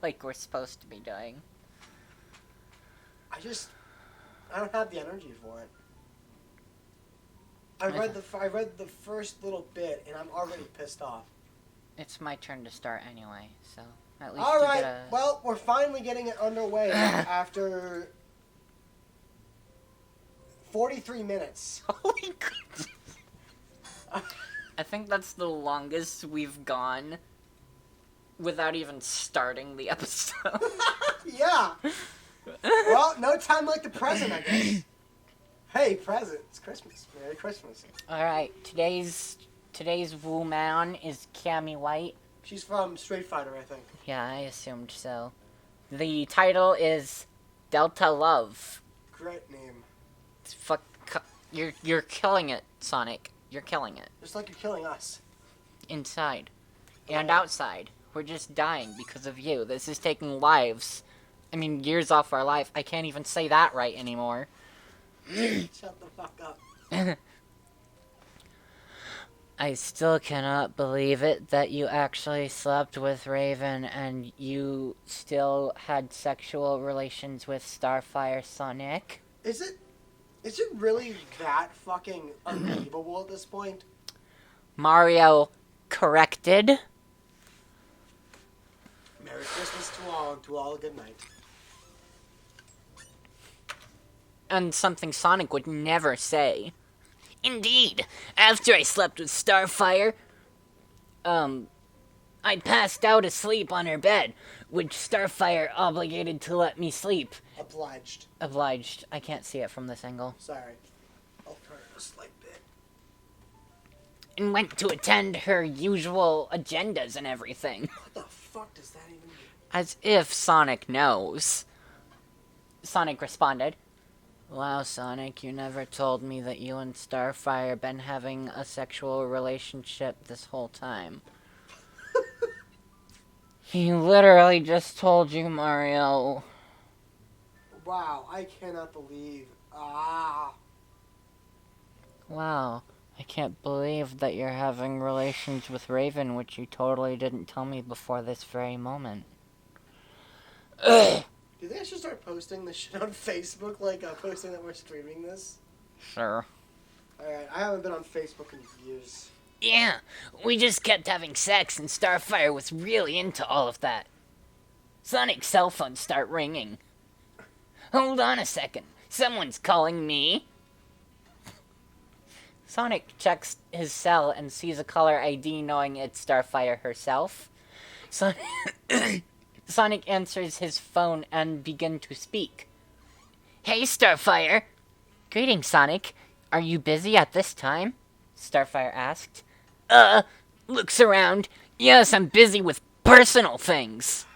Like we're supposed to be doing. I don't have the energy for it. I read the first little bit, and I'm already pissed off. It's my turn to start anyway, so at least All you right. get a... Well, we're finally getting it underway after 43 minutes. Holy goodness. I think that's the longest we've gone without even starting the episode. Yeah. Well, no time like the present, I guess. Hey, present. It's Christmas. Merry Christmas. Alright, today's woman is Cammy White. She's from Street Fighter, I think. Yeah, I assumed so. The title is Delta Love. Great name. You're killing it, Sonic. You're killing it. Just like you're killing us. Inside. And outside. We're just dying because of you. This is taking lives. I mean, years off our life. I can't even say that right anymore. Shut the fuck up. I still cannot believe it that you actually slept with Raven and you still had sexual relations with Starfire, Sonic. Is it really that fucking unbelievable at this point? Mario corrected. Merry Christmas to all, and to all a good night. And something Sonic would never say. Indeed, after I slept with Starfire, I passed out asleep on her bed, which Starfire obligated to let me sleep. Obliged. Obliged. I can't see it from this angle. Sorry. I'll turn it a slight bit. And went to attend her usual agendas and everything. What the fuck does that even mean? As if Sonic knows. Sonic responded, "Wow, Sonic, you never told me that you and Starfire been having a sexual relationship this whole time." He literally just told you, Mario. Wow, I cannot believe. Ah. Wow. I can't believe that you're having relations with Raven, which you totally didn't tell me before this very moment. Did they actually start posting this shit on Facebook? Like, posting that we're streaming this? Sure. Alright, I haven't been on Facebook in years. Yeah, we just kept having sex, and Starfire was really into all of that. Sonic's cell phone start ringing. Hold on a second. Someone's calling me. Sonic checks his cell and sees a caller ID knowing it's Starfire herself. Sonic answers his phone and begins to speak. Hey, Starfire. Greetings, Sonic. Are you busy at this time? Starfire asked. Looks around. Yes, I'm busy with personal things.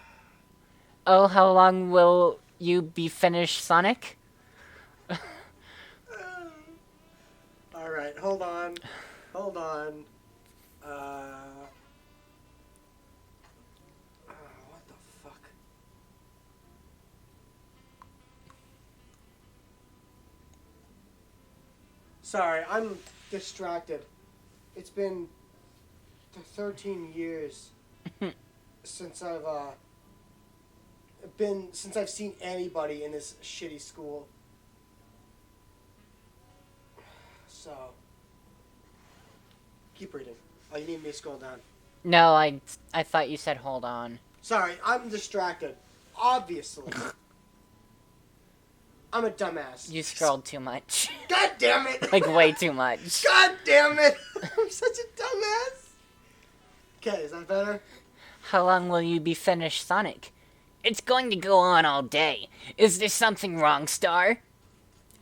Oh, how long will you be finished, Sonic? Alright, hold on. Hold on. What the fuck? Sorry, I'm distracted. It's been 13 years since I've seen anybody in this shitty school. So, keep reading. Oh, you need me to scroll down. No, I thought you said hold on. Sorry, I'm distracted. Obviously. I'm a dumbass. You scrolled too much. God damn it! Like, way too much. God damn it! I'm such a dumbass! Okay, is that better? How long will you be finished, Sonic? It's going to go on all day. Is there something wrong, Star?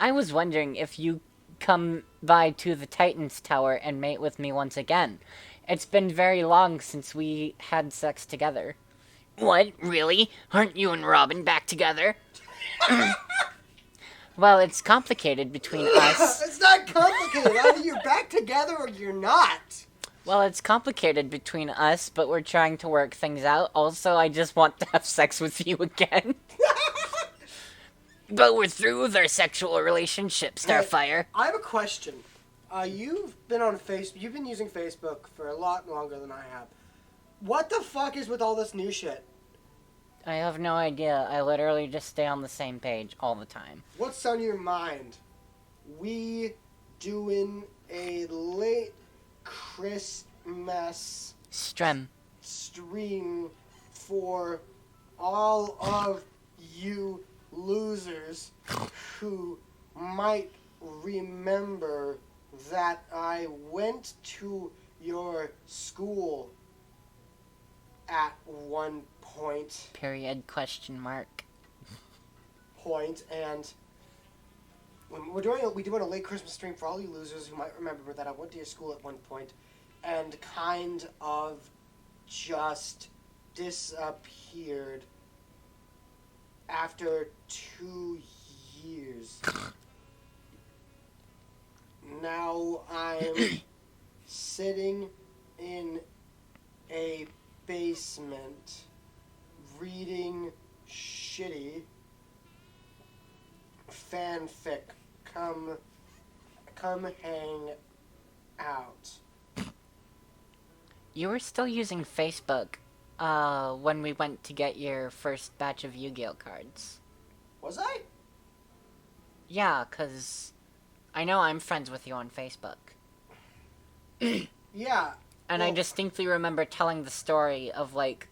I was wondering if you come by to the Titan's Tower and mate with me once again. It's been very long since we had sex together. What? Really? Aren't you and Robin back together? Well, it's complicated between us. It's not complicated. Either you're back together or you're not. Well, it's complicated between us, but we're trying to work things out. Also, I just want to have sex with you again. But we're through with our sexual relationship, Starfire. Hey, I have a question. You've been on Facebook. You've been using Facebook for a lot longer than I have. What the fuck is with all this new shit? I have no idea. I literally just stay on the same page all the time. What's on your mind? We doing a late Christmas Strem. stream for all of you losers who might remember that I went to your school at one Period, question mark. and when we're doing a late Christmas stream for all you losers who might remember that I went to your school at one point and kind of just disappeared after 2 years. Now I'm sitting in a basement reading shitty fanfic. Come hang out. You were still using Facebook, when we went to get your first batch of Yu-Gi-Oh cards. Was I? Yeah, 'cause I know I'm friends with you on Facebook. Yeah. And I distinctly remember telling the story of, like,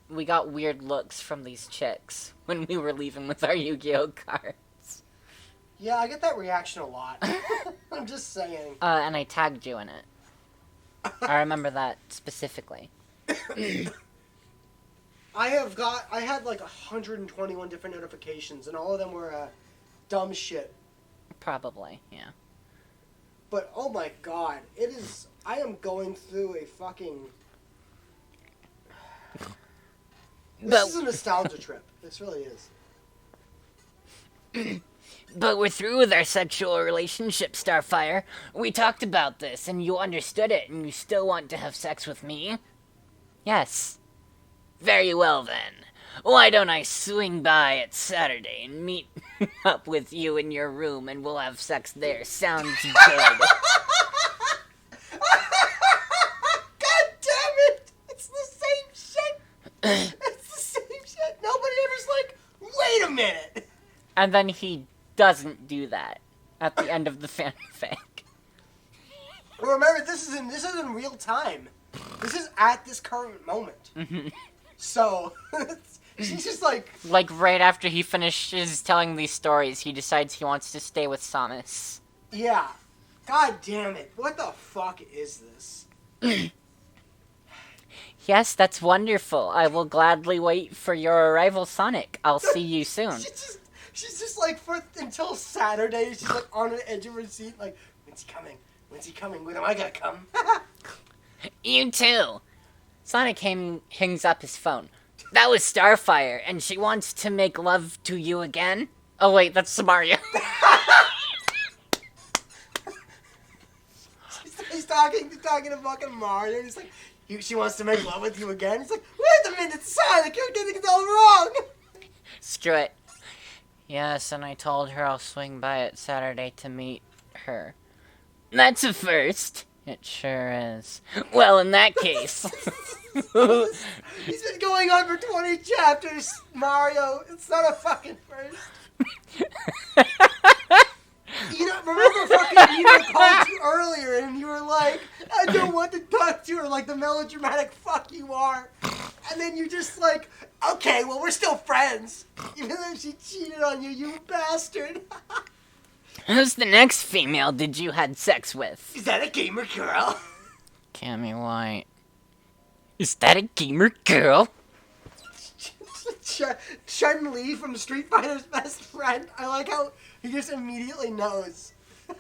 we got weird looks from these chicks when we were leaving with our Yu-Gi-Oh cards. Yeah, I get that reaction a lot. I'm just saying. And I tagged you in it. I remember that specifically. I had like 121 different notifications, and all of them were dumb shit. Probably, yeah. But oh my god, I am going through a fucking. This is a nostalgia trip. This really is. But we're through with our sexual relationship, Starfire. We talked about this, and you understood it, and you still want to have sex with me? Yes. Very well then. Why don't I swing by at Saturday and meet up with you in your room and we'll have sex there? Sounds good. God damn it! It's the same shit! It's the same shit! Nobody ever's like, wait a minute! And then he doesn't do that at the end of the fanfic. Remember, this is in real time. This is at this current moment. So, she's just like... Like, right after he finishes telling these stories, he decides he wants to stay with Samus. Yeah. God damn it. What the fuck is this? Yes, that's wonderful. I will gladly wait for your arrival, Sonic. I'll see you soon. She's just like, until Saturday, she's like on the edge of her seat, like, when's he coming? When's he coming? When am I gonna come? You too. Sonic hangs up his phone. That was Starfire, and she wants to make love to you again? Oh wait, that's Mario. He's talking to fucking Mario, and he's like, she wants to make love with you again? He's like, wait a minute, Sonic, you're getting it all wrong! Screw it. Yes, and I told her I'll swing by it Saturday to meet her. That's a first. It sure is. Well, in that case... He's been going on for 20 chapters, Mario. It's not a fucking first. You know, remember fucking you called you earlier and you were like, I don't want to talk to her like the melodramatic fuck you are. And then you're just like, okay, well, we're still friends. Even though she cheated on you, you bastard. Who's the next female did you had sex with? Is that a gamer girl? Cammy White. Is that a gamer girl? Chun-Li from Street Fighter's best friend. I like how he just immediately knows.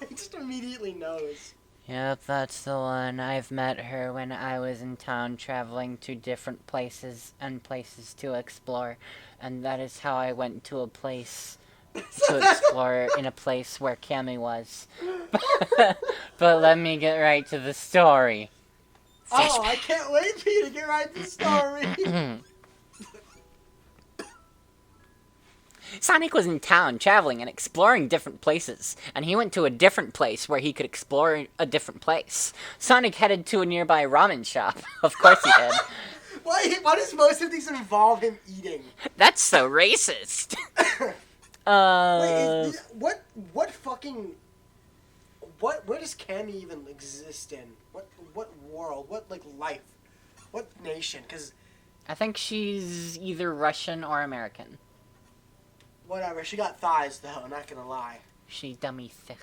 He just immediately knows. Yep, that's the one. I've met her when I was in town traveling to different places and places to explore. And that is how I went to a place to explore in a place where Cammy was. But let me get right to the story. Oh, I can't wait for you to get right to the story. Sonic was in town traveling and exploring different places, and he went to a different place where he could explore a different place. Sonic headed to a nearby ramen shop. Of course he did. Why does most of these involve him eating? That's so racist. Wait, what fucking... Where does Cammy even exist in? What world? What, like, life? What nation? Because... I think she's either Russian or American. Whatever, she got thighs, though, I'm not gonna lie. She dummy thick.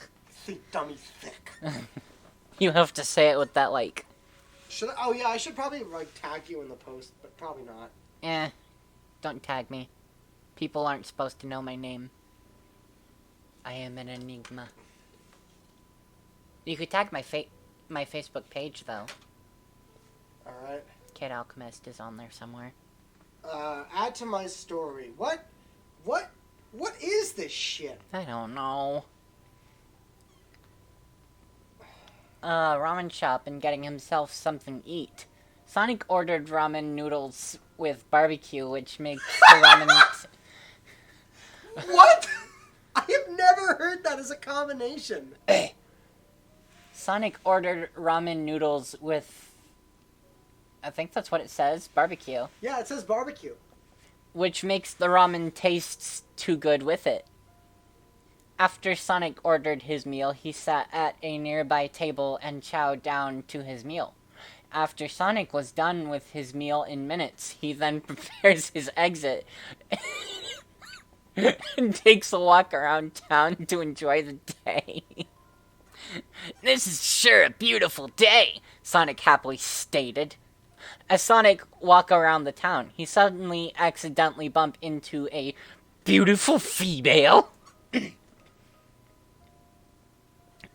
Dummy thick. You have to say it with that, like... Should I? Oh, yeah, I should probably, like, tag you in the post, but probably not. Don't tag me. People aren't supposed to know my name. I am an enigma. You could tag my Facebook page, though. Alright. Kid Alchemist is on there somewhere. Add to my story. What is this shit? I don't know. Ramen shop and getting himself something to eat. Sonic ordered ramen noodles with barbecue, which makes the ramen... What? I have never heard that as a combination. Sonic ordered ramen noodles with... I think that's what it says, barbecue. Yeah, it says barbecue. Which makes the ramen taste too good with it. After Sonic ordered his meal, he sat at a nearby table and chowed down to his meal. After Sonic was done with his meal in minutes, he then prepares his exit and takes a walk around town to enjoy the day. This is sure a beautiful day, Sonic happily stated. As Sonic walked around the town, he suddenly accidentally bumped into a beautiful female.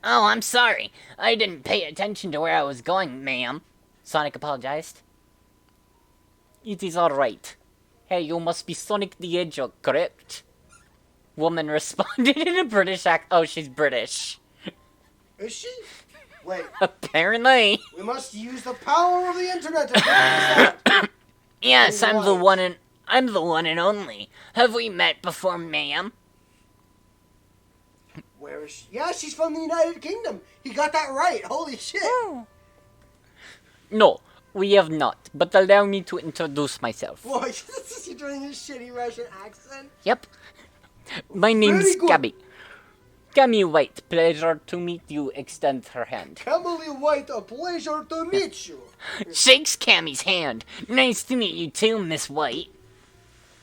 Oh, I'm sorry. I didn't pay attention to where I was going, ma'am. Sonic apologized. It is alright. Hey, you must be Sonic the Hedgehog, correct? Woman responded in a British accent. Oh, she's British. Is she? Wait. Apparently. We must use the power of the internet to figure this out. Yes, And I'm the one and only. Have we met before, ma'am? Where is she? Yeah, she's from the United Kingdom. He got that right. Holy shit. No, we have not. But allow me to introduce myself. Boy, is he doing his shitty Russian accent? Yep. My name's Very good. Gabby. Gabby White, pleasure to meet you. Extend her hand. Emily White, a pleasure to meet you. Shakes Cammy's hand. Nice to meet you too, Miss White.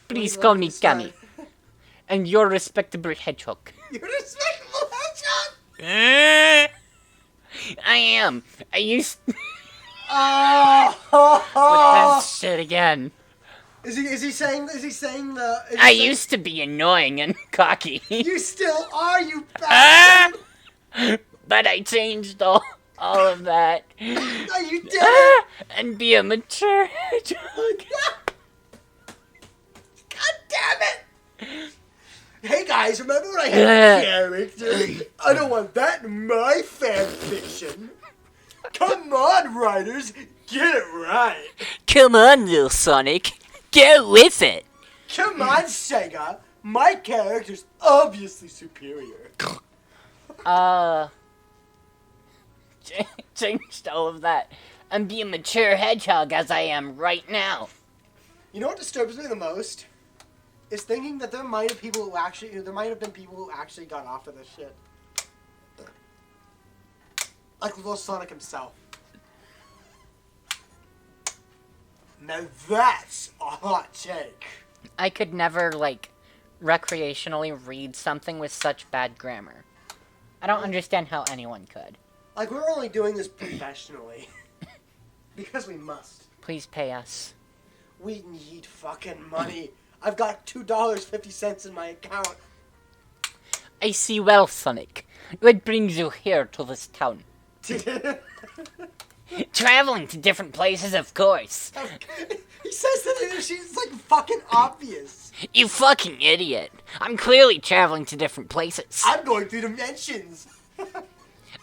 Please Wait, call let me me start. Cammy. And your respectable hedgehog. You're a respectable hedgehog. I am. I used Oh, that shit again. Is he saying the? Is he I saying, used to be annoying and cocky, You still are, you bastard. but I changed all of that. No, you didn't. And be a mature hedgehog. God damn it! Hey guys, remember when I had a character? I don't want that in my fan fiction. Come on, writers, get it right. Come on, little Sonic. Get with it. Come on, Sega. My character's obviously superior. Changed all of that. And be a mature hedgehog as I am right now. You know what disturbs me the most? Is thinking that there might have been people who actually got off of this shit. Like little Sonic himself. Now that's a hot take. I could never, recreationally read something with such bad grammar. I don't understand how anyone could. Like, we're only doing this professionally. Because we must. Please pay us. We need fucking money. I've got $2.50 in my account. I see well, Sonic. What brings you here to this town? Traveling to different places, of course. He says that it's like fucking obvious. You fucking idiot. I'm clearly traveling to different places. I'm going through dimensions.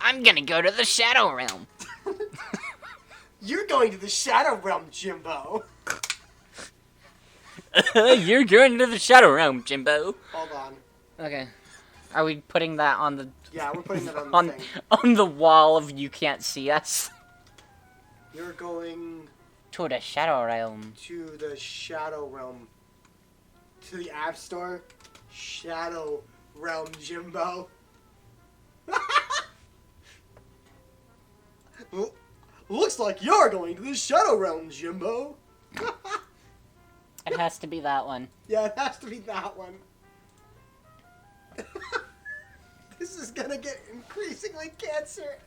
I'm gonna go to the Shadow Realm. You're going to the Shadow Realm, Jimbo. You're going to the Shadow Realm, Jimbo. Hold on. Okay. Are we putting that on the... Yeah, we're putting that on the thing. on the wall of You Can't See Us? You're going To the Shadow Realm. to the Shadow Realm. To the App Store. Shadow Realm, Jimbo. Looks like you're going to the Shadow Realm, Jimbo. It has to be that one. Yeah, it has to be that one. This is gonna get increasingly cancer.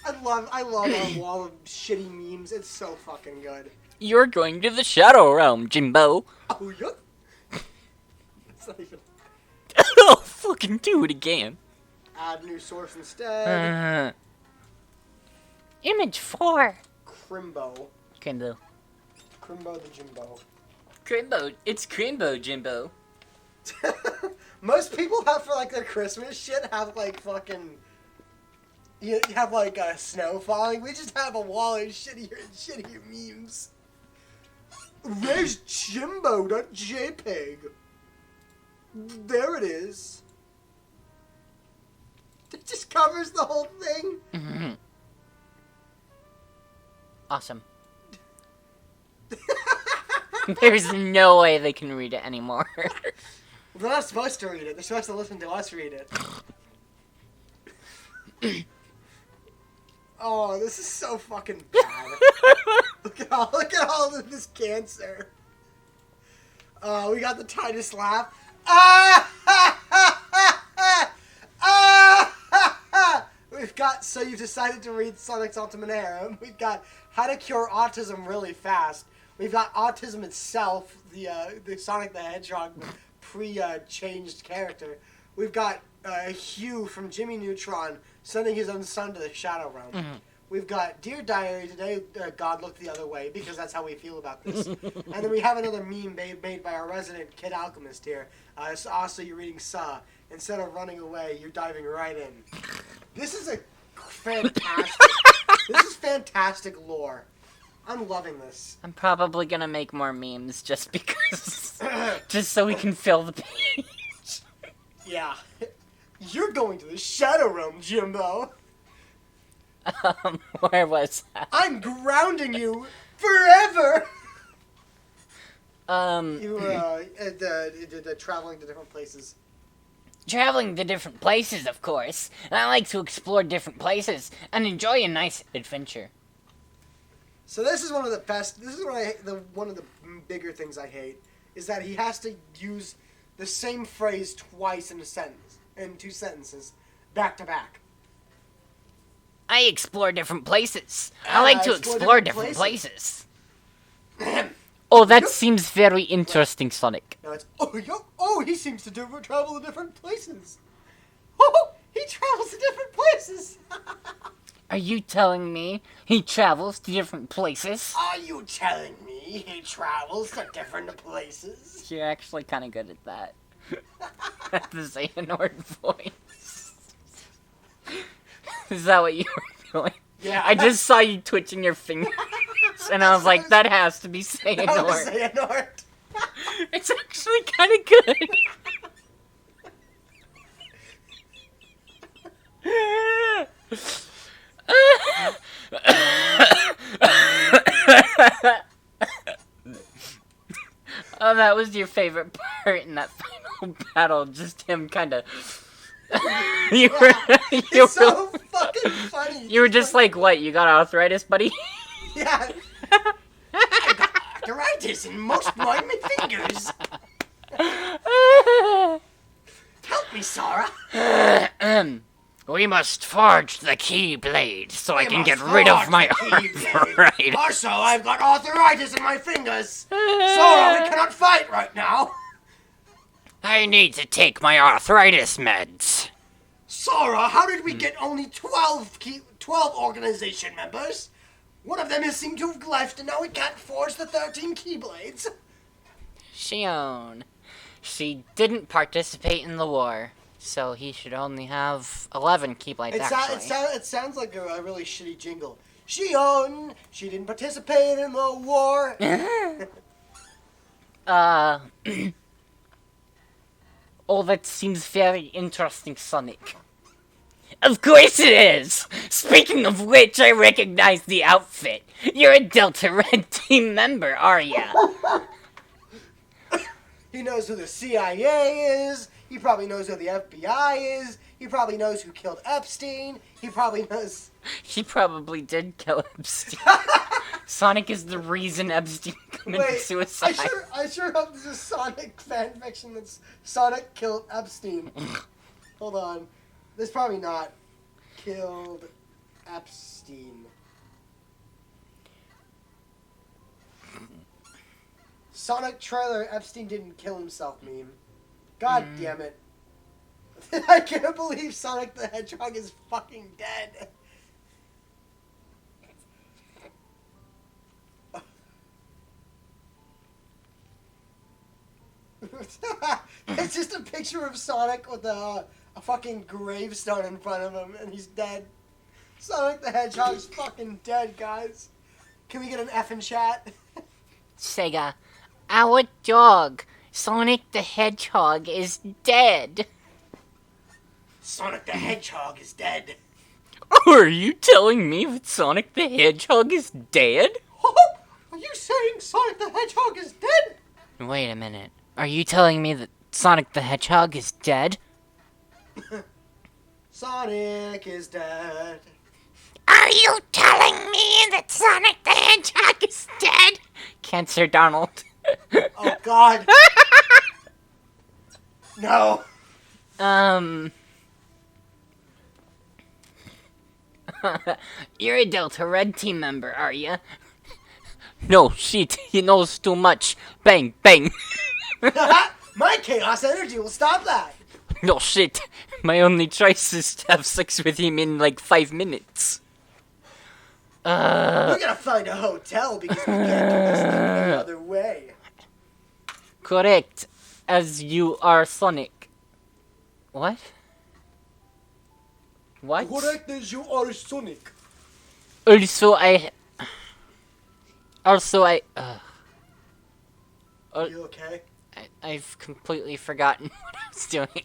I love our wall of shitty memes. It's so fucking good. You're going to the Shadow Realm, Jimbo. Oh, yeah. It's not even. I'll fucking do it again. Add new source instead. Image 4. Crimbo. Crimbo. Crimbo the Jimbo. Crimbo. It's Crimbo, Jimbo. Most people have for like their Christmas shit have like fucking. You have like snow falling. We just have a wall of shittier memes. Where's Jimbo.jpg? There it is. It just covers the whole thing. Mm-hmm. Awesome. There's no way they can read it anymore. They're not supposed to read it. They're supposed to listen to us read it. Oh, this is so fucking bad. Look at all of this cancer. We got the tightest laugh. We've got So You've Decided to Read Sonic's Ultimate Harem. We've got How to Cure Autism Really Fast. We've got Autism itself, the Sonic the Hedgehog pre-changed character. We've got Hugh from Jimmy Neutron sending his own son to the Shadow Realm. Mm-hmm. We've got Dear Diary, today God looked the other way, because that's how we feel about this. And then we have another meme made by our resident Kid Alchemist here. So also you're reading Saw. Instead of running away, you're diving right in. This is a fantastic... This is fantastic lore. I'm loving this. I'm probably gonna make more memes just because, just so we can fill the page. Yeah. You're going to the Shadow Realm, Jimbo. Where was that? I'm grounding you forever. You traveling to different places. Traveling to different places, of course. I like to explore different places and enjoy a nice adventure. So this is one of the best. This is what one of the bigger things I hate is that he has to use the same phrase twice in a sentence, in 2 sentences, back to back. I explore different places. I like to explore different places. Oh, that seems very interesting, Sonic. No, it's he seems to travel to different places. Oh, he travels to different places. Are you telling me he travels to different places? Are you telling me he travels to different places? You're actually kind of good at that. At the Xehanort voice. Is that what you were doing? Yeah. I just saw you twitching your fingers, and I was like, that has to be Xehanort. That was Xehanort. It's actually kind of good. Oh, that was your favorite part in that final battle, just him kind of... It's so fucking funny. You were just like, what, you got arthritis, buddy? Yeah. I got arthritis in most of my fingers. Help me, Sora. We must forge the Keyblade so I can get rid of my arthritis. Also, I've got arthritis in my fingers. Sora, we cannot fight right now. I need to take my arthritis meds. Sora, how did we get only 12 organization members? One of them has seemed to have left, and now we can't forge the 13 Keyblades. Shion. She didn't participate in the war, so he should only have 11 Keyblades, It sounds like a really shitty jingle. Shion, she didn't participate in the war. Oh, that seems very interesting, Sonic. Of course it is! Speaking of which, I recognize the outfit. You're a Delta Red Team member, are ya? He knows who the CIA is. He probably knows who the FBI is. He probably knows who killed Epstein. He probably knows... He probably did kill Epstein. Sonic is the reason Epstein committed suicide. I sure hope this is Sonic fanfiction that's Sonic killed Epstein. Hold on. This probably not killed Epstein. Sonic trailer, Epstein didn't kill himself meme. God damn it. I can't believe Sonic the Hedgehog is fucking dead. It's just a picture of Sonic with a fucking gravestone in front of him, and he's dead. Sonic the Hedgehog's fucking dead, guys. Can we get an F in chat? Sega, our dog, Sonic the Hedgehog, is dead. Sonic the Hedgehog is dead. Are you telling me that Sonic the Hedgehog is dead? Are you saying Sonic the Hedgehog is dead? Wait a minute. Are you telling me that Sonic the Hedgehog is dead? Sonic is dead. Are you telling me that Sonic the Hedgehog is dead? Cancer Donald. Oh, God. No. You're a Delta Red Team member, are you? No, shit, he knows too much. Bang, bang. My chaos energy will stop that. No shit, my only choice is to have sex with him in like 5 minutes. We're gonna find a hotel because we can't do this any other way. Correct, as you are Sonic. What? What? Correct as you are Sonic. Also, Also, You okay? I've completely forgotten what I was doing.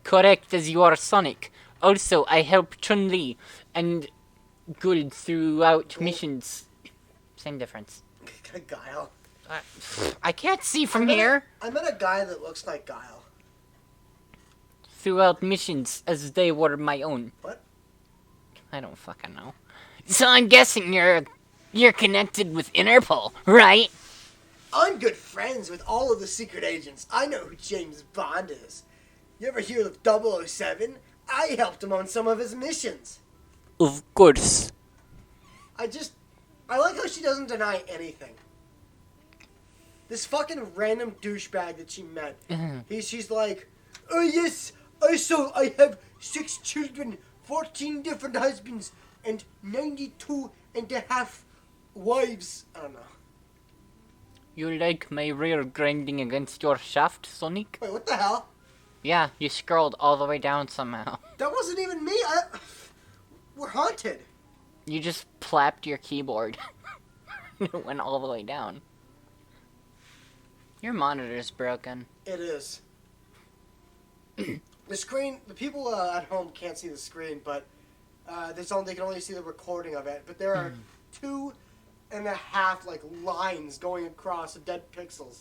Correct as you are, Sonic. Also, I help Chun-Li and good throughout missions. Same difference. Guile. I can't see from here. I met a guy that looks like Guile. Throughout missions as they were my own. What? I don't fucking know. So I'm guessing you're connected with Interpol, right? I'm good friends with all of the secret agents. I know who James Bond is. You ever hear of 007? I helped him on some of his missions. Of course. I like how she doesn't deny anything. This fucking random douchebag that she met. She's like, oh yes, I have 6 children, 14 different husbands, and 92 and a half wives. I don't know. You like my rear grinding against your shaft, Sonic? Wait, what the hell? Yeah, you scrolled all the way down somehow. That wasn't even me. We're haunted. You just plapped your keyboard. It went all the way down. Your monitor's broken. It is. The screen, the people at home can't see the screen, but they can only see the recording of it. But there are 2.5 lines going across the dead pixels.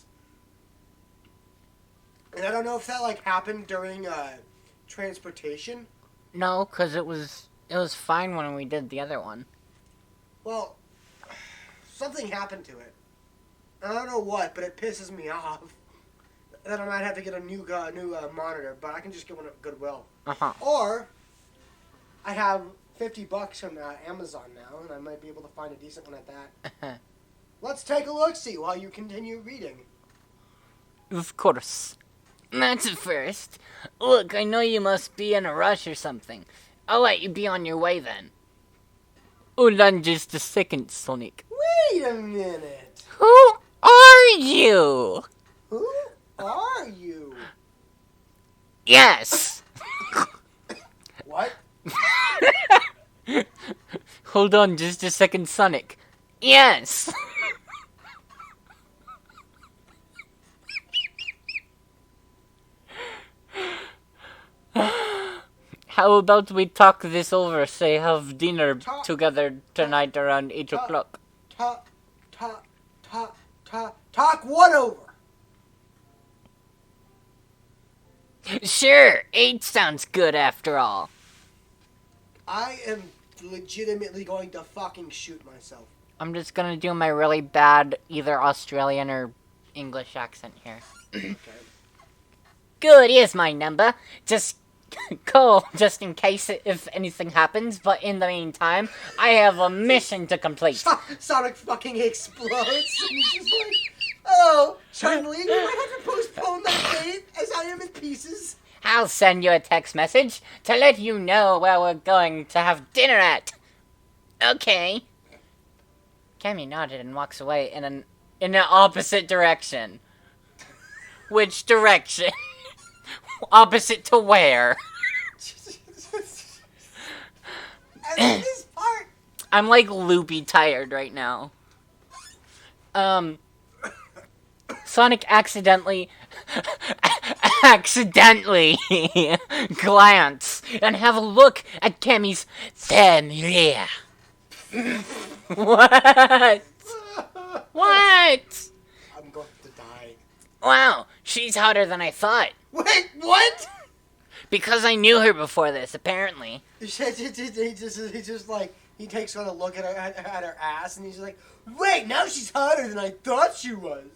And I don't know if that happened during transportation. No, because it was fine when we did the other one. Well, something happened to it. I don't know what, but it pisses me off. Then I might have to get a new monitor, but I can just get one at Goodwill. Or I have $50 from Amazon now, and I might be able to find a decent one at that. Let's take a look-see while you continue reading. Of course. That's a first. Look, I know you must be in a rush or something. I'll let you be on your way then. Hold on just a second, Sonic. Wait a minute. Who are you? Who are you? Yes. What? Hold on just a second, Sonic. Yes. How about we talk this over, say have dinner together tonight around 8 o'clock? Talk what over? Sure, 8 sounds good after all. I am legitimately going to fucking shoot myself. I'm just gonna do my really bad either Australian or English accent here. Okay. Good, here's my number. Just call just in case if anything happens, but in the meantime, I have a mission to complete. Sonic fucking explodes, and he's just like, oh, Chun-Li, you might have to postpone that date as I am in pieces. I'll send you a text message to let you know where we're going to have dinner at. Okay. Cammy nodded and walks away in an opposite direction. Which direction? Opposite to where? And this part. I'm loopy tired right now. Sonic accidentally glance and have a look at Cammy's family. What? What? I'm going to die. Wow, she's hotter than I thought. Wait, what? Because I knew her before this, apparently. He takes one look at her ass, and he's like, wait, now she's hotter than I thought she was.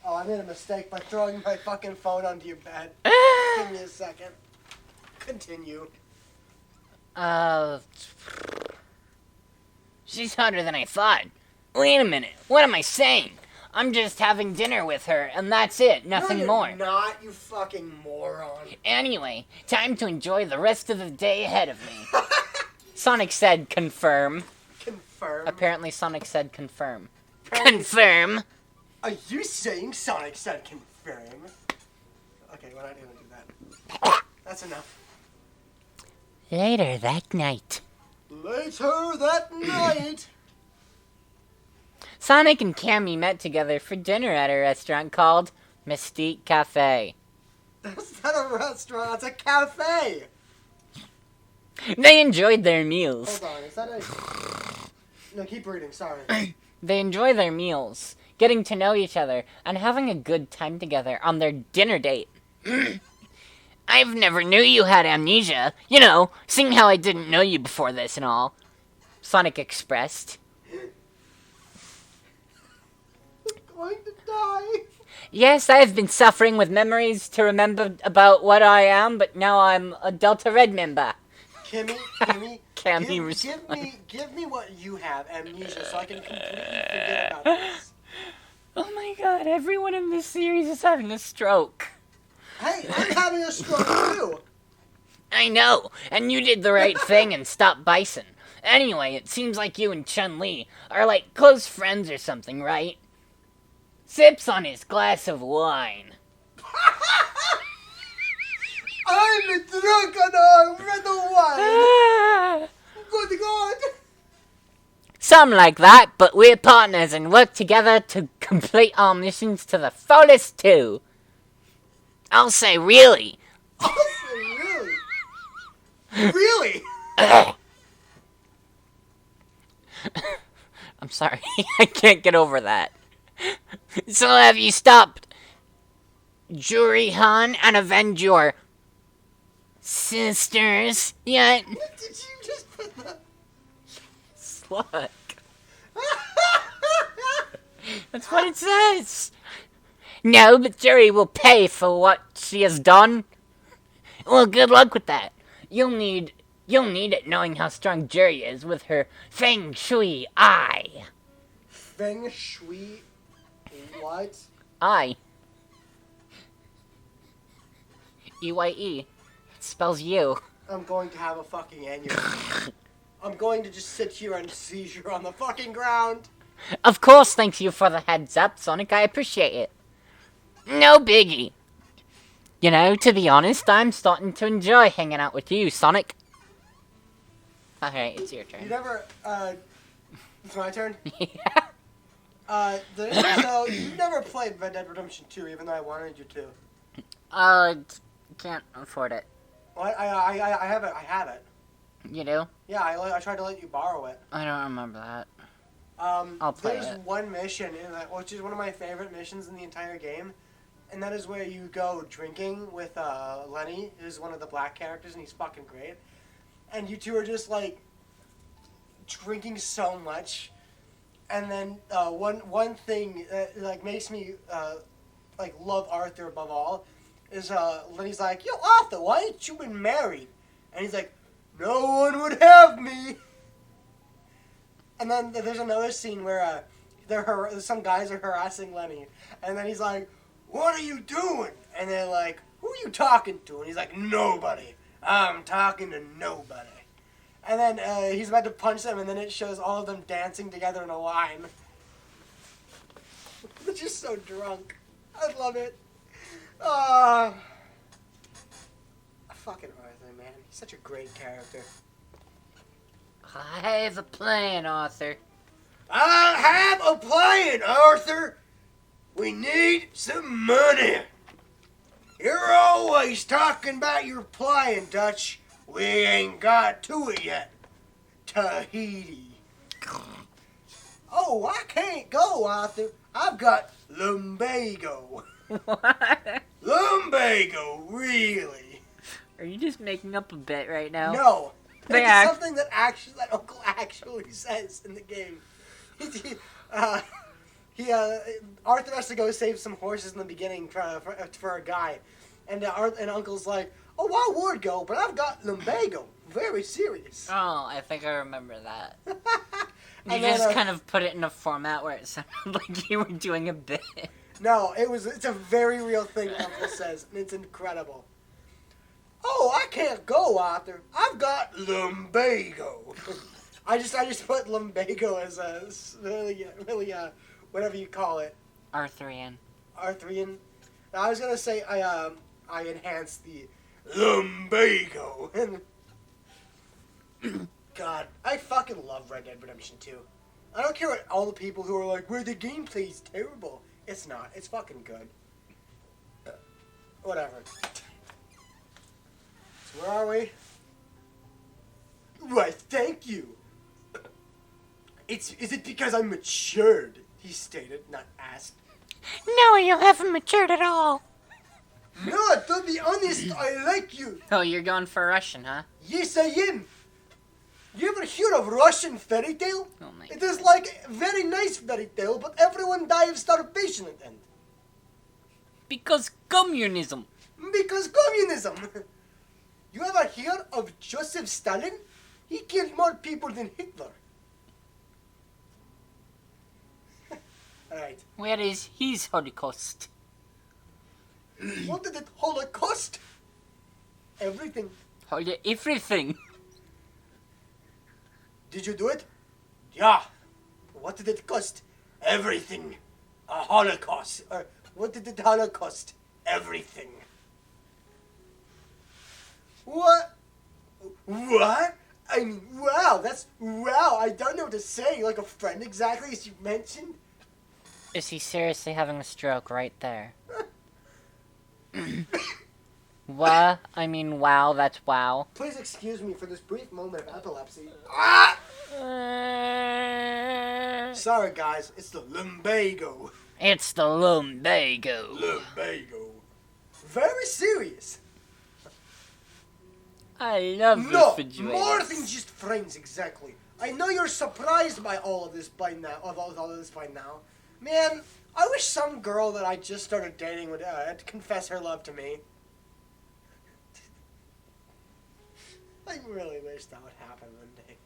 Oh, I made a mistake by throwing my fucking phone onto your bed. Give me a second. Continue. She's hotter than I thought. Wait a minute, what am I saying? I'm just having dinner with her, and that's it, nothing no, more. You're not, you fucking moron. Anyway, time to enjoy the rest of the day ahead of me. Sonic said confirm. Confirm? Apparently Sonic said confirm. Confirm? Are you saying Sonic said confirm? Okay, we're not gonna do that. That's enough. Later that night. Later that night. Sonic and Cammy met together for dinner at a restaurant called Mystique Cafe. That's not a restaurant, it's a cafe! They enjoyed their meals. Hold on, is that a... No, keep reading, sorry. They enjoy their meals, getting to know each other, and having a good time together on their dinner date. I've never knew you had amnesia. You know, seeing how I didn't know you before this and all. Sonic expressed. I'm going to die. Yes, I have been suffering with memories to remember about what I am, but now I'm a Delta Red member. Cammy, Cammy give me what you have, amnesia, so I can completely forget about this. Oh my god, everyone in this series is having a stroke. Hey, I'm having a stroke too. I know, and you did the right thing and stopped Bison. Anyway, it seems like you and Chun-Li are like close friends or something, right? Sips on his glass of wine. I'm drunk on a red wine. Good God. Some like that, but we're partners and work together to complete our missions to the fullest too. I'll say really. I'll say really. Really? I'm sorry, I can't get over that. So have you stopped Juri-Han and avenge your sisters yet? Did you just put the... Slut. That's what it says. No, but Juri will pay for what she has done. Well, good luck with that. You'll need it knowing how strong Juri is with her Feng Shui eye. Feng Shui... What? Eye. E-Y-E. It spells you. I'm going to have a fucking aneurysm. I'm going to just sit here and seizure on the fucking ground. Of course, thank you for the heads up, Sonic. I appreciate it. No biggie. You know, to be honest, I'm starting to enjoy hanging out with you, Sonic. Alright, it's your turn. You never, it's my turn? Yeah. So, you never played Red Dead Redemption 2, even though I wanted you to. Can't afford it. Well, I have it. I have it. You do? Yeah, I tried to let you borrow it. I don't remember that. I'll play There's it. one mission, which is one of my favorite missions in the entire game, and that is where you go drinking with Lenny, who's one of the black characters, and he's fucking great. And you two are just, like, drinking so much. And then one thing that, like, makes me, like, love Arthur above all is Lenny's like, yo, Arthur, why ain't you been married? And he's like, no one would have me. And then there's another scene where some guys are harassing Lenny. And then he's like, what are you doing? And they're like, who are you talking to? And he's like, nobody. I'm talking to nobody. And then he's about to punch them, and then it shows all of them dancing together in a line. They're just so drunk. I love it. Fucking Arthur, man. He's such a great character. I have a plan, Arthur. I have a plan, Arthur. We need some money. You're always talking about your plan, Dutch. We ain't got to it yet. Tahiti. Oh, I can't go, Arthur. I've got lumbago. What? Lumbago, really? Are you just making up a bit right now? No. They That's something that Uncle actually says in the game. Arthur has to go save some horses in the beginning for a guy. And Uncle's like, oh, I would go, but I've got lumbago. Very serious. Oh, I think I remember that. You And just then, kind of put it in a format where it sounded like you were doing a bit. No, it's a very real thing Uncle says, and it's incredible. Oh, I can't go, Arthur. I've got lumbago. I just put lumbago as a really whatever you call it. Arthurian. Arthurian. I was gonna say I enhanced the lumbago. God, I fucking love Red Dead Redemption 2. I don't care what all the people who are like, "Where the gameplay's terrible." It's not. It's fucking good. Whatever. So where are we? Why, thank you. Is it because I'm matured? He stated, not asked. No, you haven't matured at all. No, to be honest, I like you. Oh, you're going for Russian, huh? Yes, I am. You ever hear of Russian fairy tale? Oh my It is like a very nice fairy tale, but everyone died of starvation at the end. Because communism. Because communism. You ever hear of Joseph Stalin? He killed more people than Hitler. Alright. Where is his Holocaust? What did it Holocaust? Everything. Everything. Did you do it? Yeah. What did it cost? Everything. A Holocaust. Or what did it Holocaust? Everything. What? What? I mean, wow, wow, I don't know what to say. Like a friend exactly, as you mentioned. Is he seriously having a stroke right there? Wow, that's wow. Please excuse me for this brief moment of epilepsy. Sorry, guys, it's the lumbago. It's the lumbago. Lumbago. Very serious. I love No, refrigerators. more than just friends, exactly. I know you're surprised by all of this by now. Man, I wish some girl that I just started dating would confess her love to me. I really wish that would happen one day.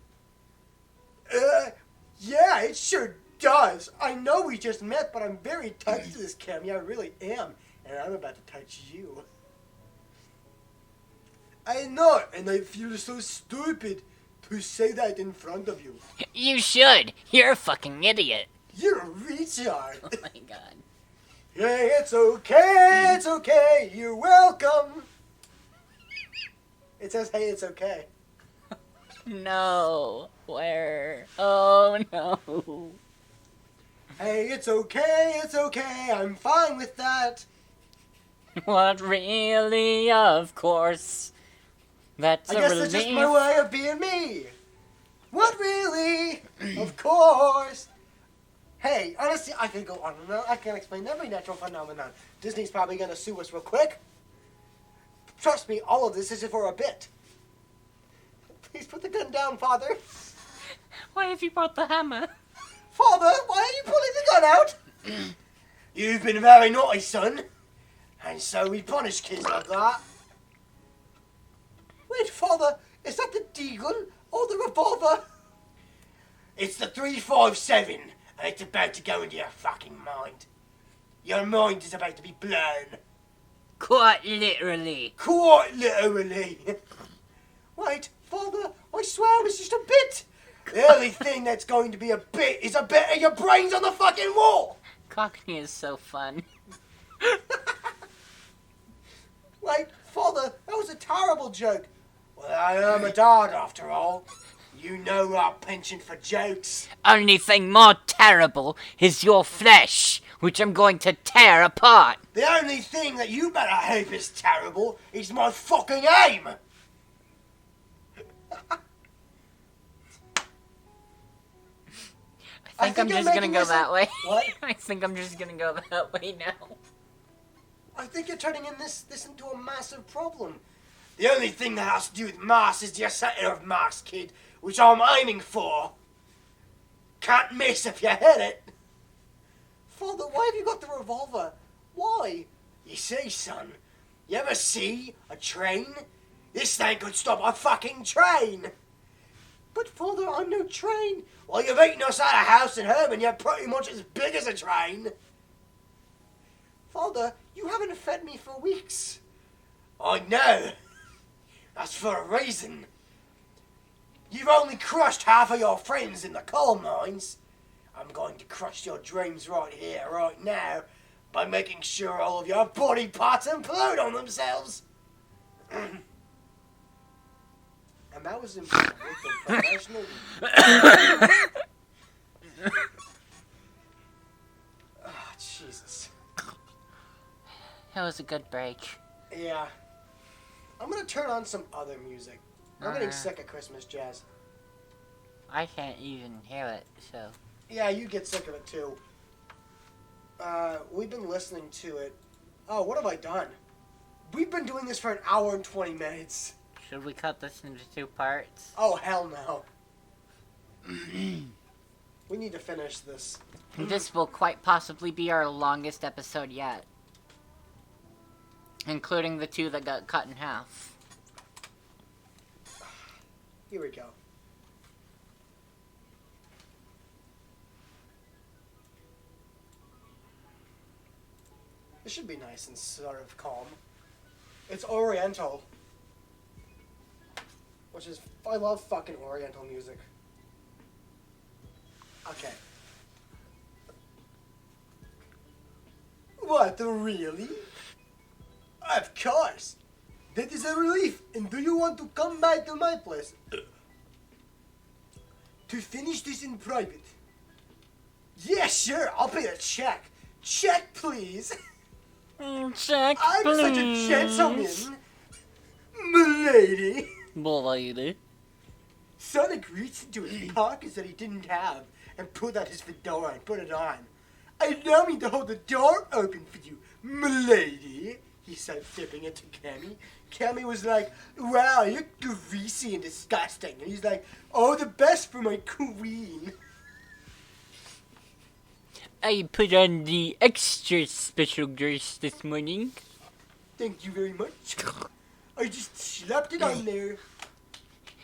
Yeah, it sure does. I know we just met, but I'm very touched to this, Cammy. I really am. And I'm about to touch you. I know, and I feel so stupid to say that in front of you. You should. You're a fucking idiot. You're a retard. Oh my god. Hey, it's okay, you're welcome. It says, hey, it's okay. No. Where? Oh no. Hey, it's okay, I'm fine with that. What really? Of course. That's I a guess relief. that's just my way of being me. What really? Of course. Hey, honestly, I can go on and on. I can explain every natural phenomenon. Disney's probably going to sue us real quick. Trust me, all of this is for a bit. Please put the gun down, Father. Why have you brought the hammer? Father, why are you pulling the gun out? You've been very naughty, son. And so we punish kids like that. Wait, Father, is that the deagle or the revolver? It's the 357, and it's about to go into your fucking mind. Your mind is about to be blown. Quite literally. Quite literally. Wait, Father, I swear it was just a bit. The only thing that's going to be a bit is a bit of your brains on the fucking wall. Cockney is so fun. Wait, Father, that was a terrible joke. Well, I am a dad after all. You know our penchant for jokes. Only thing more terrible is your flesh, which I'm going to tear apart. The only thing that you better hope is terrible is my fucking aim. I think I'm just gonna go that way. What? I think I'm just gonna go that way now. I think you're turning this into a massive problem. The only thing that has to do with mass is the center of mass, kid, which I'm aiming for. Can't miss if you hit it. Father, why have you got the revolver? Why? You see, son, you ever see a train? This thing could stop a fucking train. But Father, I'm no train. Well, you've eaten us out of house in Harem, and you're pretty much as big as a train. Father, you haven't fed me for weeks. I know. That's for a reason. You've only crushed half of your friends in the coal mines. I'm going to crush your dreams right here, right now, by making sure all of your body parts implode on themselves. And that was important. Professional. That was a good break. Yeah. I'm gonna turn on some other music. I'm getting sick of Christmas jazz. I can't even hear it, so... Yeah, you get sick of it too. We've been listening to it. Oh, what have I done? We've been doing this for an hour and 20 minutes. Should we cut this into 2 parts? Oh, hell no. We need to finish this. This will quite possibly be our longest episode yet. Including the 2 that got cut in half. Here we go. This should be nice and sort of calm. It's Oriental. Which is... I love fucking Oriental music. Okay. What, really? Of course. That is a relief. And do you want to come by to my place? To finish this in private? Yeah, sure. I'll pay a check. Check, please. Check, I'm please. such a gentleman. Milady. Milady. Sonic reached into his pockets that he didn't have and pulled out his fedora and put it on. Allow me to hold the door open for you, milady, he said, tipping it to Cammy. Cammy was like, wow, you're greasy and disgusting. And he's like, oh, the best for my queen. I put on the extra special dress this morning. Thank you very much. I just slapped it on there.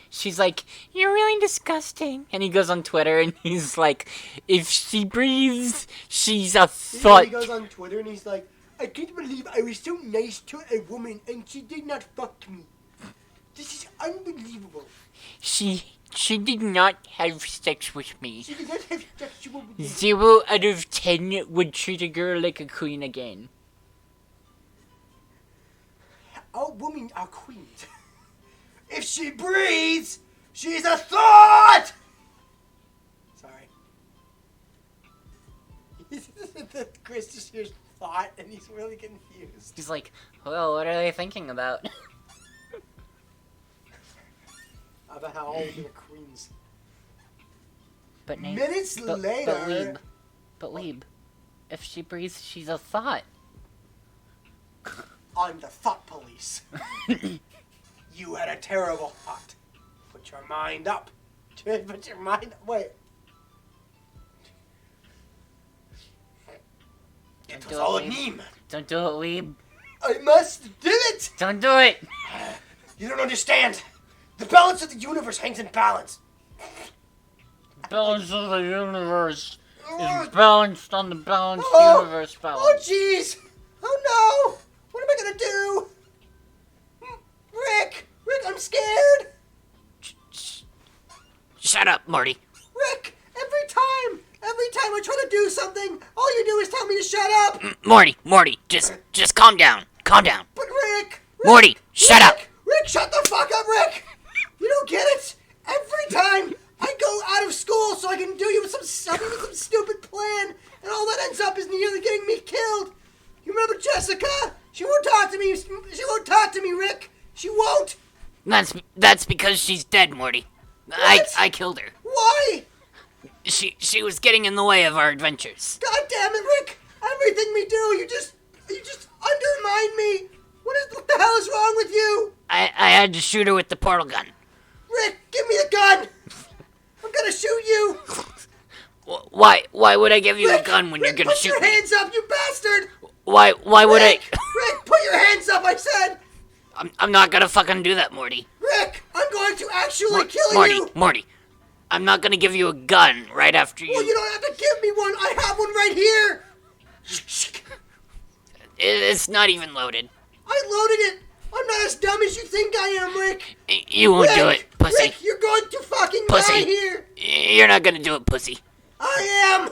She's like, you're really disgusting. And he goes on Twitter and he's like, if she breathes, she's a thought. He goes on Twitter and he's like, I can't believe I was so nice to a woman and she did not fuck me. This is unbelievable. She did not have sex with me. She did not have sexual with me. 0 out of 10 would treat a girl like a queen again. All women are queens. If she breathes, she's a thought! Sorry. Chris just hears thought and he's really confused. He's like, well, what are they thinking about? About how all women are queens. But Nate, Minutes later... But Weeb, if she breathes, she's a thought. I'm the thought police. You had a terrible thought. Put your mind up. Put your mind up. Wait. It was all a meme. Don't do it, Weeb. I must do it! Don't do it! You don't understand. The balance of the universe hangs in balance. Balance of the universe is balanced on the balanced universe balance. Oh, jeez. Oh, no. What am I going to do? Rick, I'm scared. Shut up, Morty. Rick, every time I try to do something, all you do is tell me to shut up. Morty, just calm down. Calm down. But Rick, Morty, shut up. Rick, shut the fuck up, Rick. You don't get it. Every time I go out of school so I can do you with some stupid plan, and all that ends up is nearly getting me killed. You remember Jessica? She won't talk to me. She won't talk to me, Rick. She won't. That's because she's dead, Morty. I killed her. Why? She was getting in the way of our adventures. God damn it, Rick! Everything we do, you just undermine me. What the hell is wrong with you? I had to shoot her with the portal gun. Rick, give me the gun. I'm gonna shoot you. Why would I give you Rick, a gun when Rick, you're gonna shoot me? Put your hands up, you bastard! Why would Rick, put your hands up, I said! I'm not gonna fucking do that, Morty. Rick, I'm going to actually kill you! Morty, I'm not gonna give you a gun right after you... Well, you don't have to give me one. I have one right here. It's not even loaded. I loaded it. I'm not as dumb as you think I am, Rick. You won't do it, pussy. Rick, you're going to fucking Pussy. die here. You're not gonna do it, pussy. I am.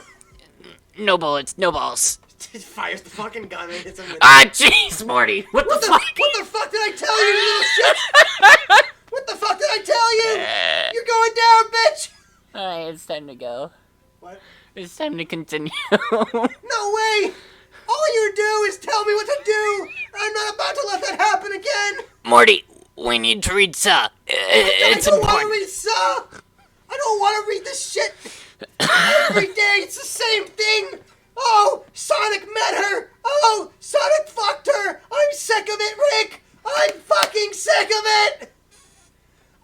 No bullets, no balls. He fires the fucking gun and hits him with Ah, jeez, Morty. What the fuck? What the fuck did I tell you, you little shit? What the fuck did I tell you? You're going down, bitch. Alright, it's time to go. What? It's time to continue. No way. All you do is tell me what to do! I'm not about to let that happen again! Morty, we need to read Saw. It's I don't want to important. read Saw! I don't want to read this shit! Every day it's the same thing! Oh, Sonic met her! Oh, Sonic fucked her! I'm sick of it, Rick! I'm fucking sick of it!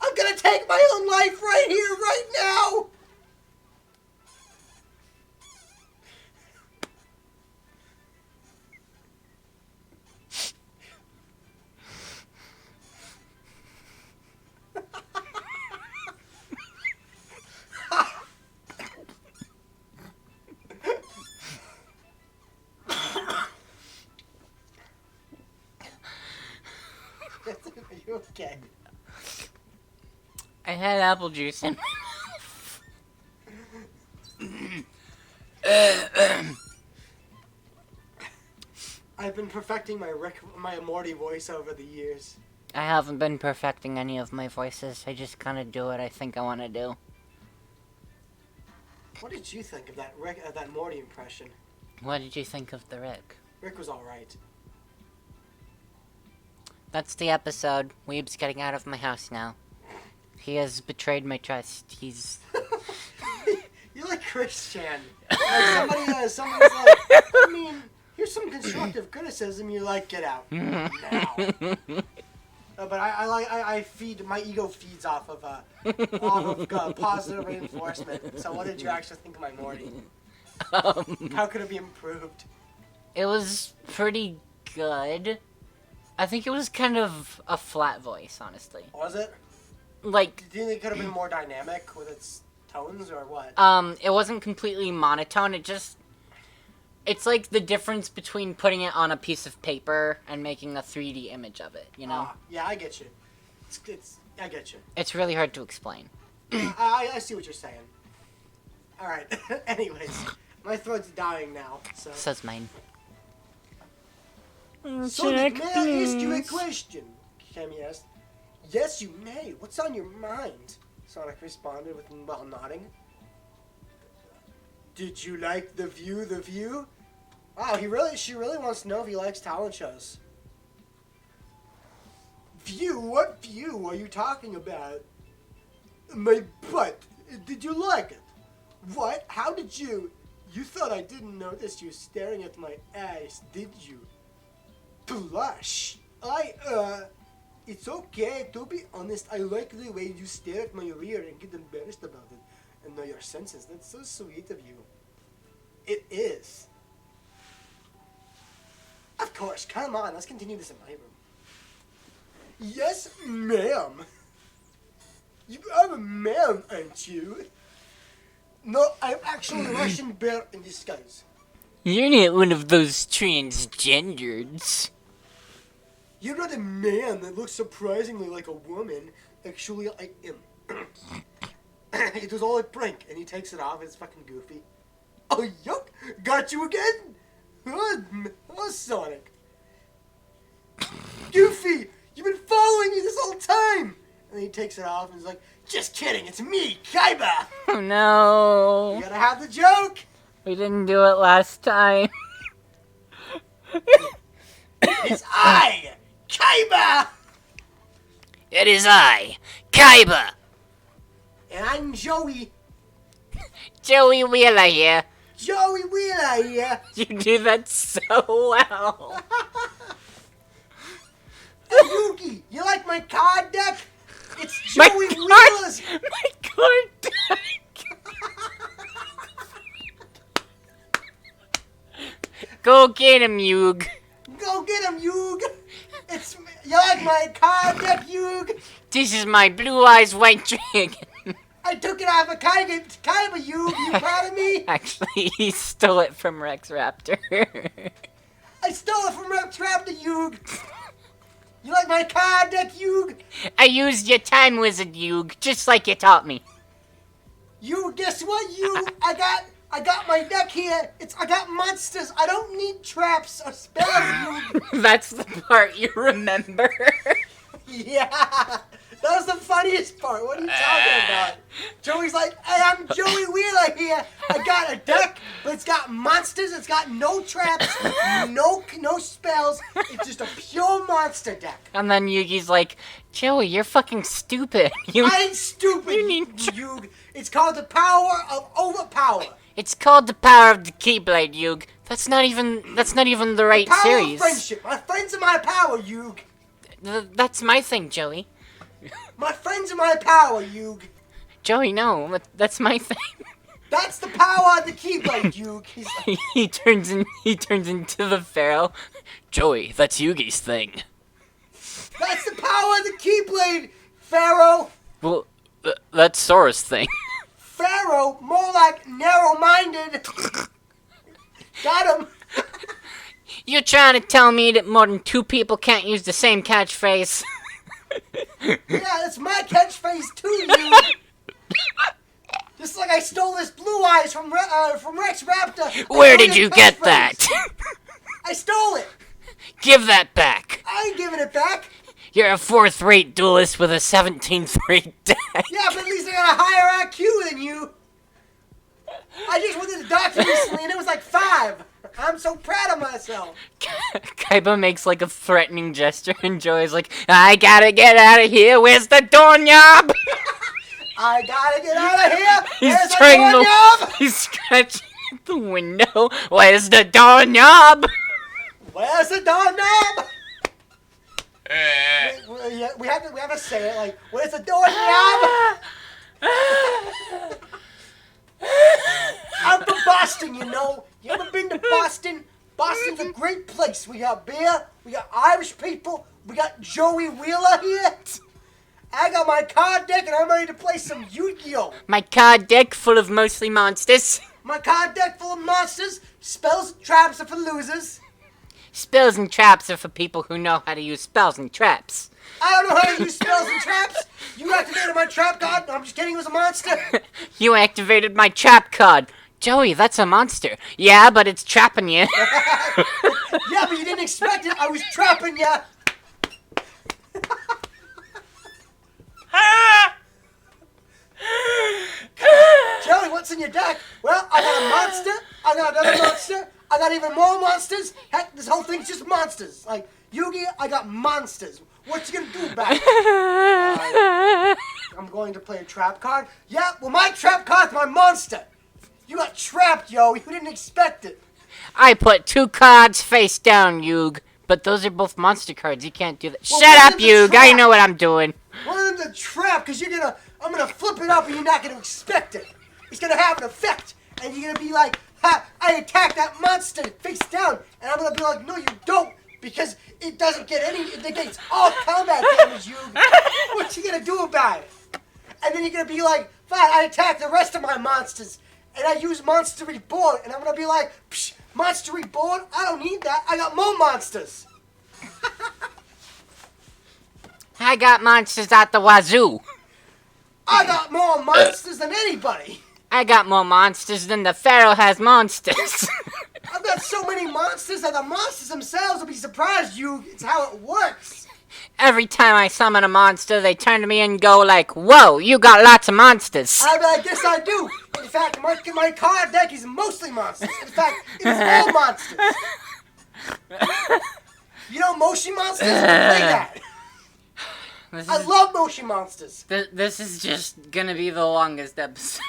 I'm gonna take my own life right here, right now! Are you okay? I had apple juice in. I've been perfecting my Morty voice over the years. I haven't been perfecting any of my voices. I just kind of do what I think I want to do. What did you think of that Morty impression? What did you think of the Rick? Rick was alright. That's the episode. Weeb's getting out of my house now. He has betrayed my trust. He's... You're like Christian. Like somebody's like, I mean, here's some constructive criticism. You're like, get out now. But I feed, my ego feeds off of positive reinforcement. So what did you actually think of my Morty? How could it be improved? It was pretty good. I think it was kind of a flat voice, honestly. Was it? Like, Do you think it could have been more dynamic with its tones, or what? it wasn't completely monotone. It's like the difference between putting it on a piece of paper and making a 3D image of it, you know? Yeah, I get you. I get you. It's really hard to explain. I see what you're saying. Alright, anyways. My throat's dying now, so... So's mine. Sonic, may I ask you a question? Cammy asked. Yes, you may. What's on your mind? Sonic responded while nodding. Did you like the view? Wow, she really wants to know if he likes talent shows. View? What view are you talking about? My butt. Did you like it? What? How did you? You thought I didn't notice you staring at my ass, did you? Blush. It's okay. To be honest, I like the way you stare at my rear and get embarrassed about it and know your senses. That's so sweet of you. It is. Of course. Come on. Let's continue this in my room. Yes, ma'am. You are a man, aren't you? No, I'm actually a Russian bear in disguise. You're not one of those transgenders. You're not a man that looks surprisingly like a woman. Actually, I am. It was all a prank, and he takes it off. It's fucking goofy. Oh, yuck! Got you again? Oh, Sonic. Goofy! You've been following me this whole time! And then he takes it off and is like, just kidding, it's me, Kaiba! Oh no. You gotta have the joke! We didn't do it last time. It's I, Kaiba! It is I, Kaiba. And I'm Joey. Joey Wheeler here. Joey Wheeler here. You do that so well. Hey, Yugi, you like my card deck? It's Joey Wheeler's. My card deck. Go get him, Yug. Go get him, Yug. You like my card deck, Yug? This is my blue eyes white dragon. I took it off of Kaiba, Yug. You proud of me? Actually, he stole it from Rex Raptor. I stole it from Rex Raptor, Yug. You like my card deck, Yug? I used your time wizard, Yug, just like you taught me. You, guess what, Yug? I got my deck here. I got monsters. I don't need traps or spells, Yug. That's the part you remember. Yeah, That was the funniest part. What are you talking about? Joey's like, hey, I'm Joey Wheeler here. I got a deck, but it's got monsters. It's got no traps, no spells. It's just a pure monster deck. And then Yugi's like, Joey, you're fucking stupid. I ain't stupid, Yug. It's called the power of overpower. It's called the power of the Keyblade, Yug. That's not even the right Power series. of friendship. My friends are my power, Yug. That's my thing, Joey. My friends are my power, Yug. Joey, no, that's my thing. That's the power of the Keyblade, Yug. Like, he turns into the Pharaoh. Joey, that's Yugi's thing. that's the power of the Keyblade, Pharaoh. Well, that's Sora's thing. Pharaoh, more like narrow-minded. Got him. You're trying to tell me that more than two people can't use the same catchphrase? Yeah, it's my catchphrase too, you. Just like I stole this blue eyes from Rex Raptor. Where did you get that? I stole it. Give that back. I ain't giving it back. You're a 4th-rate duelist with a 17th-rate deck. Yeah, but at least I got a higher IQ than you. I just went to the doctor recently and it was like 5. I'm so proud of myself. Kaiba makes like a threatening gesture and Joey's like, I gotta get out of here. Where's the doorknob? I gotta get out of here. He's trying to. He's scratching at the window. Where's the doorknob? Where's the doorknob? we have to say it like, where's the doorknob? I'm from Boston, you know. You ever been to Boston? Boston's a great place. We got beer, we got Irish people, we got Joey Wheeler here. I got my card deck and I'm ready to play some Yu-Gi-Oh! My card deck full of mostly monsters. My card deck full of monsters. Spells and traps are for losers. Spells and traps are for people who know how to use spells and traps. I don't know how to use spells and traps. You activated my trap card. No, I'm just kidding. It was a monster. You activated my trap card. Joey, that's a monster. Yeah, but it's trapping you. Yeah, but you didn't expect it. I was trapping ya. Joey, what's in your deck? Well, I got a monster. I got another monster. I got even more monsters. Heck, this whole thing's just monsters. Like, Yugi, I got monsters. What you gonna do about it? I'm going to play a trap card. Yeah, well, my trap card's my monster. You got trapped, yo. You didn't expect it. I put 2 cards face down, Yug. But those are both monster cards. You can't do that. Well, Shut up, Yug. I know what I'm doing. One of them's a trap, because I'm gonna flip it up and you're not gonna expect it. It's gonna have an effect. And you're gonna be like, ha, I attacked that monster face down. And I'm gonna be like, no, you don't. Because it doesn't get it negates all combat damage, Yug. What you gonna do about it? And then you're gonna be like, fine, I attack the rest of my monsters. And I use Monster Reborn. And I'm gonna be like, psh, Monster Reborn? I don't need that. I got more monsters. I got monsters at the wazoo. I got more monsters than anybody. I got more monsters than the Pharaoh has monsters. I've got so many monsters that the monsters themselves will be surprised, you. It's how it works. Every time I summon a monster, they turn to me and go like, whoa, you got lots of monsters. I'll be like, yes, I do. In fact, my card deck is mostly monsters. In fact, it's all monsters. You know Moshi Monsters? I play that. I love Moshi Monsters. This is just gonna be the longest episode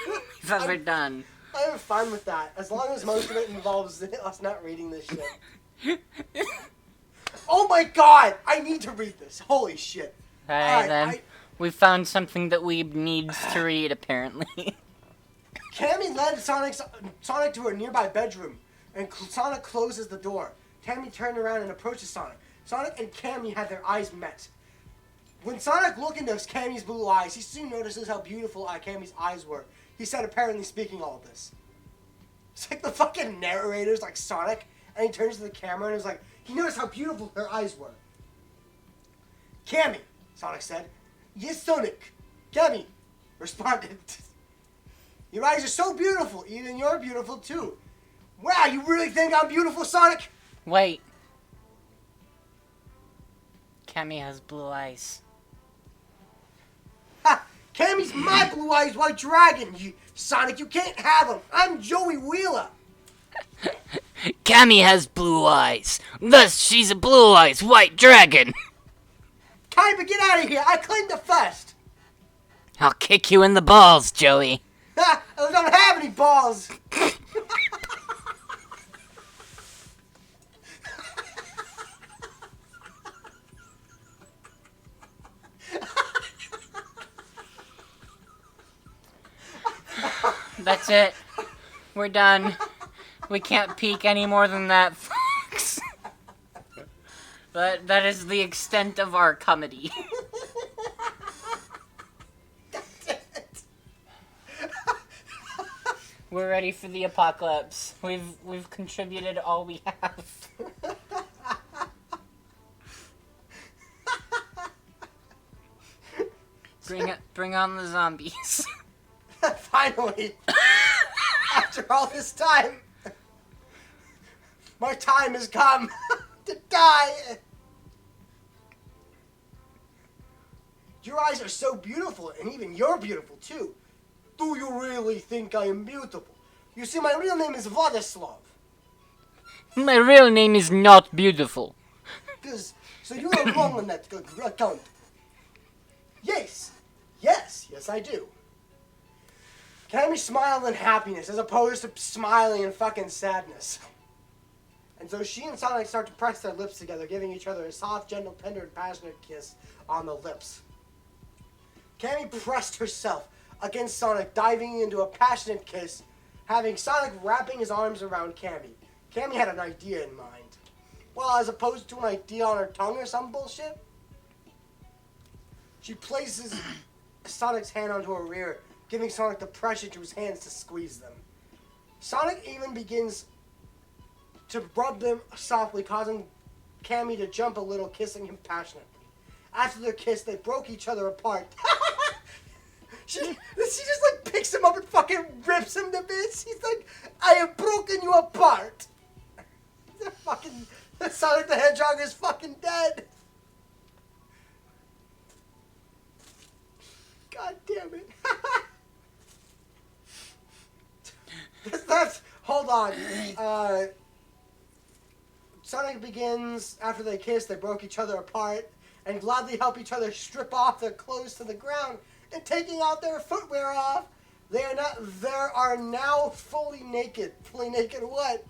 we've ever done. I have fun with that, as long as most of it involves us not reading this shit. Oh my god! I need to read this. Holy shit. Alright then. We found something that Weeb needs to read, apparently. Cammy led Sonic to a nearby bedroom, and Sonic closes the door. Cammy turned around and approaches Sonic. Sonic and Cammy had their eyes met. When Sonic looked into Cammy's blue eyes, he soon notices how beautiful Cammy's eyes were. He said, apparently speaking all of this. It's like the fucking narrator's like Sonic, and he turns to the camera and is like, he noticed how beautiful her eyes were. Cammy, Sonic said. Yes, Sonic. Cammy responded. Your eyes are so beautiful, even you're beautiful too. Wow, you really think I'm beautiful, Sonic? Wait. Cammy has blue eyes. Cammy's my blue eyes white dragon. Sonic, you can't have him. I'm Joey Wheeler. Cammy has blue eyes. Thus, she's a blue eyes white dragon. Kaiba, get out of here. I claimed the first. I'll kick you in the balls, Joey. Ha! I don't have any balls. That's it. We're done. We can't peek any more than that, folks. But that is the extent of our comedy. That's it. We're ready for the apocalypse. We've contributed all we have. Bring on the zombies. Finally, after all this time, my time has come to die. Your eyes are so beautiful, and even you're beautiful too. Do you really think I am beautiful? You see, my real name is Vladislav. My real name is not beautiful. So you are wrong on that account. Yes, I do. Cammy smiled in happiness as opposed to smiling in fucking sadness. And so she and Sonic start to press their lips together, giving each other a soft, gentle, tender, and passionate kiss on the lips. Cammy pressed herself against Sonic, diving into a passionate kiss, having Sonic wrapping his arms around Cammy. Cammy had an idea in mind. Well, as opposed to an idea on her tongue or some bullshit. She places Sonic's hand onto her rear, giving Sonic the pressure to his hands to squeeze them. Sonic even begins to rub them softly, causing Cammy to jump a little, kissing him passionately. After their kiss, they broke each other apart. she just like picks him up and fucking rips him to bits. He's like, I have broken you apart. Fucking Sonic the Hedgehog is fucking dead. God damn it. Hold on. Sonic begins, after they kiss, they broke each other apart and gladly help each other strip off their clothes to the ground and taking out their footwear off. They are now fully naked. Fully naked what?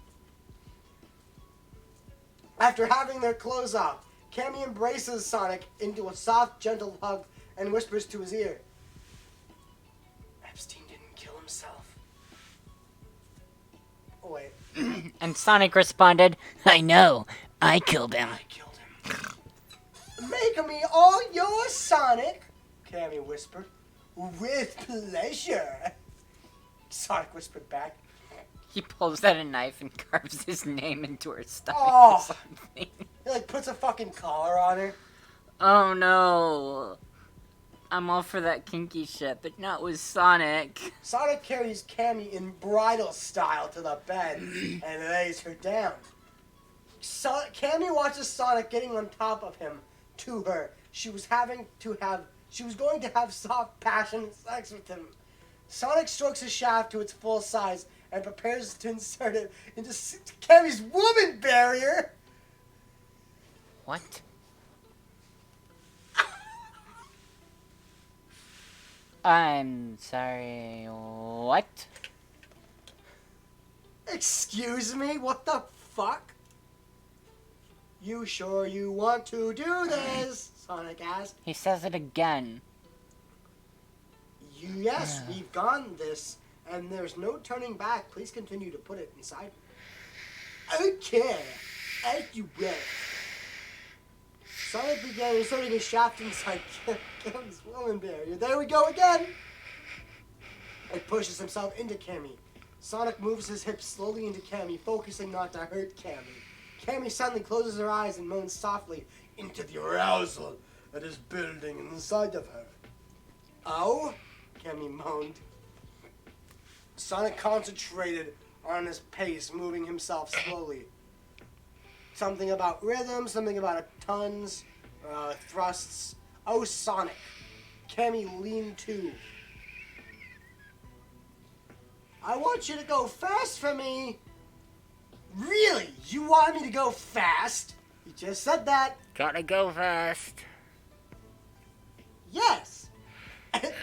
After having their clothes off, Cammy embraces Sonic into a soft, gentle hug and whispers to his ear, Epstein didn't kill himself. Oh, wait. And Sonic responded, I know. I killed him. I killed him. Make me all yours, Sonic, Cammy whispered. With pleasure, Sonic whispered back. He pulls out a knife and carves his name into her stomach Oh. or something. He like puts a fucking collar on her. Oh no. I'm all for that kinky shit, but not with Sonic. Sonic carries Cammy in bridal style to the bed and lays her down. Cammy watches Sonic getting on top of him to her. She was going to have soft, passionate sex with him. Sonic strokes his shaft to its full size and prepares to insert it into Cammy's woman barrier. What? I'm sorry, what? Excuse me? What the fuck? You sure you want to do this? Sonic asked. He says it again. Yes, we've gone this, and there's no turning back. Please continue to put it inside. Okay, as you will. Sonic began inserting his shaft inside Cammy's woman barrier. There we go again! It pushes himself into Cammy. Sonic moves his hips slowly into Cammy, focusing not to hurt Cammy. Cammy suddenly closes her eyes and moans softly into the arousal that is building inside of her. Oh? Cammy moaned. Sonic concentrated on his pace, moving himself slowly. Something about rhythm, something about tons, thrusts. Oh, Sonic. Cammy leaned too. I want you to go fast for me. Really? You want me to go fast? You just said that. Gotta go fast. Yes.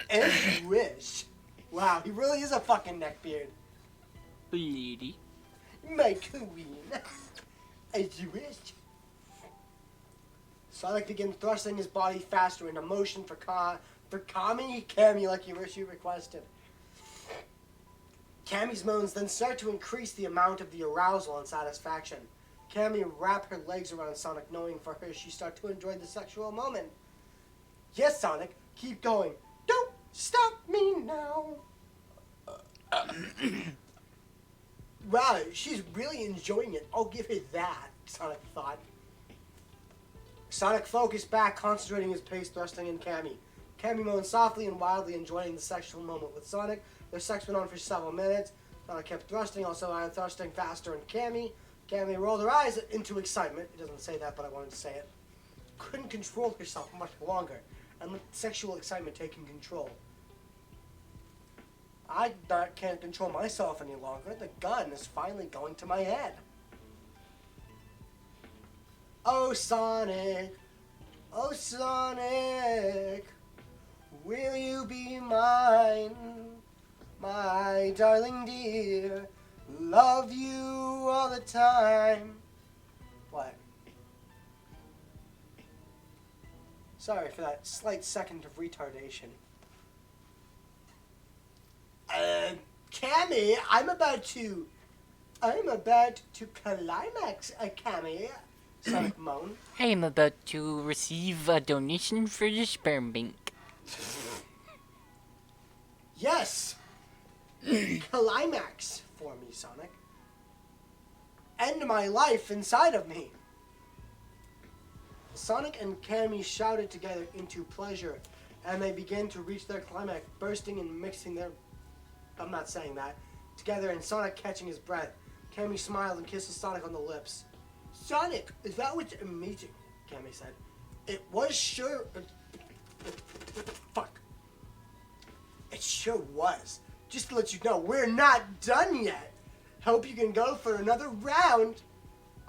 As you wish. Wow, he really is a fucking neckbeard. Lady. My queen. As you wish. Sonic begins thrusting his body faster into motion for calming Cammy like you requested. Cammy's moans then start to increase the amount of the arousal and satisfaction. Cammy wrapped her legs around Sonic, knowing for her she started to enjoy the sexual moment. Yes, Sonic, keep going. Don't stop me now. Wow, she's really enjoying it. I'll give her that, Sonic thought. Sonic focused back, concentrating his pace, thrusting in Cammy. Cammy moaned softly and wildly, enjoying the sexual moment with Sonic. Their sex went on for several minutes. Sonic kept thrusting, also thrusting faster in Cammy. Cammy rolled her eyes into excitement. It doesn't say that, but I wanted to say it. Couldn't control herself much longer, and let sexual excitement taking control. I can't control myself any longer. The gun is finally going to my head. Oh, Sonic. Oh, Sonic. Will you be mine? My darling dear. Love you all the time. What? Sorry for that slight second of retardation. Cammy, I'm about to climax, Cammy. Sonic moaned. I am about to receive a donation for the sperm bank. Yes! Climax for me, Sonic. End my life inside of me. Sonic and Cammy shouted together into pleasure, and they began to reach their climax, bursting and mixing their... I'm not saying that. Together, and Sonic catching his breath. Cammy smiled and kisses Sonic on the lips. Sonic, is that what's amazing? Cammy said. It was sure... Fuck. It sure was. Just to let you know, we're not done yet. Hope you can go for another round.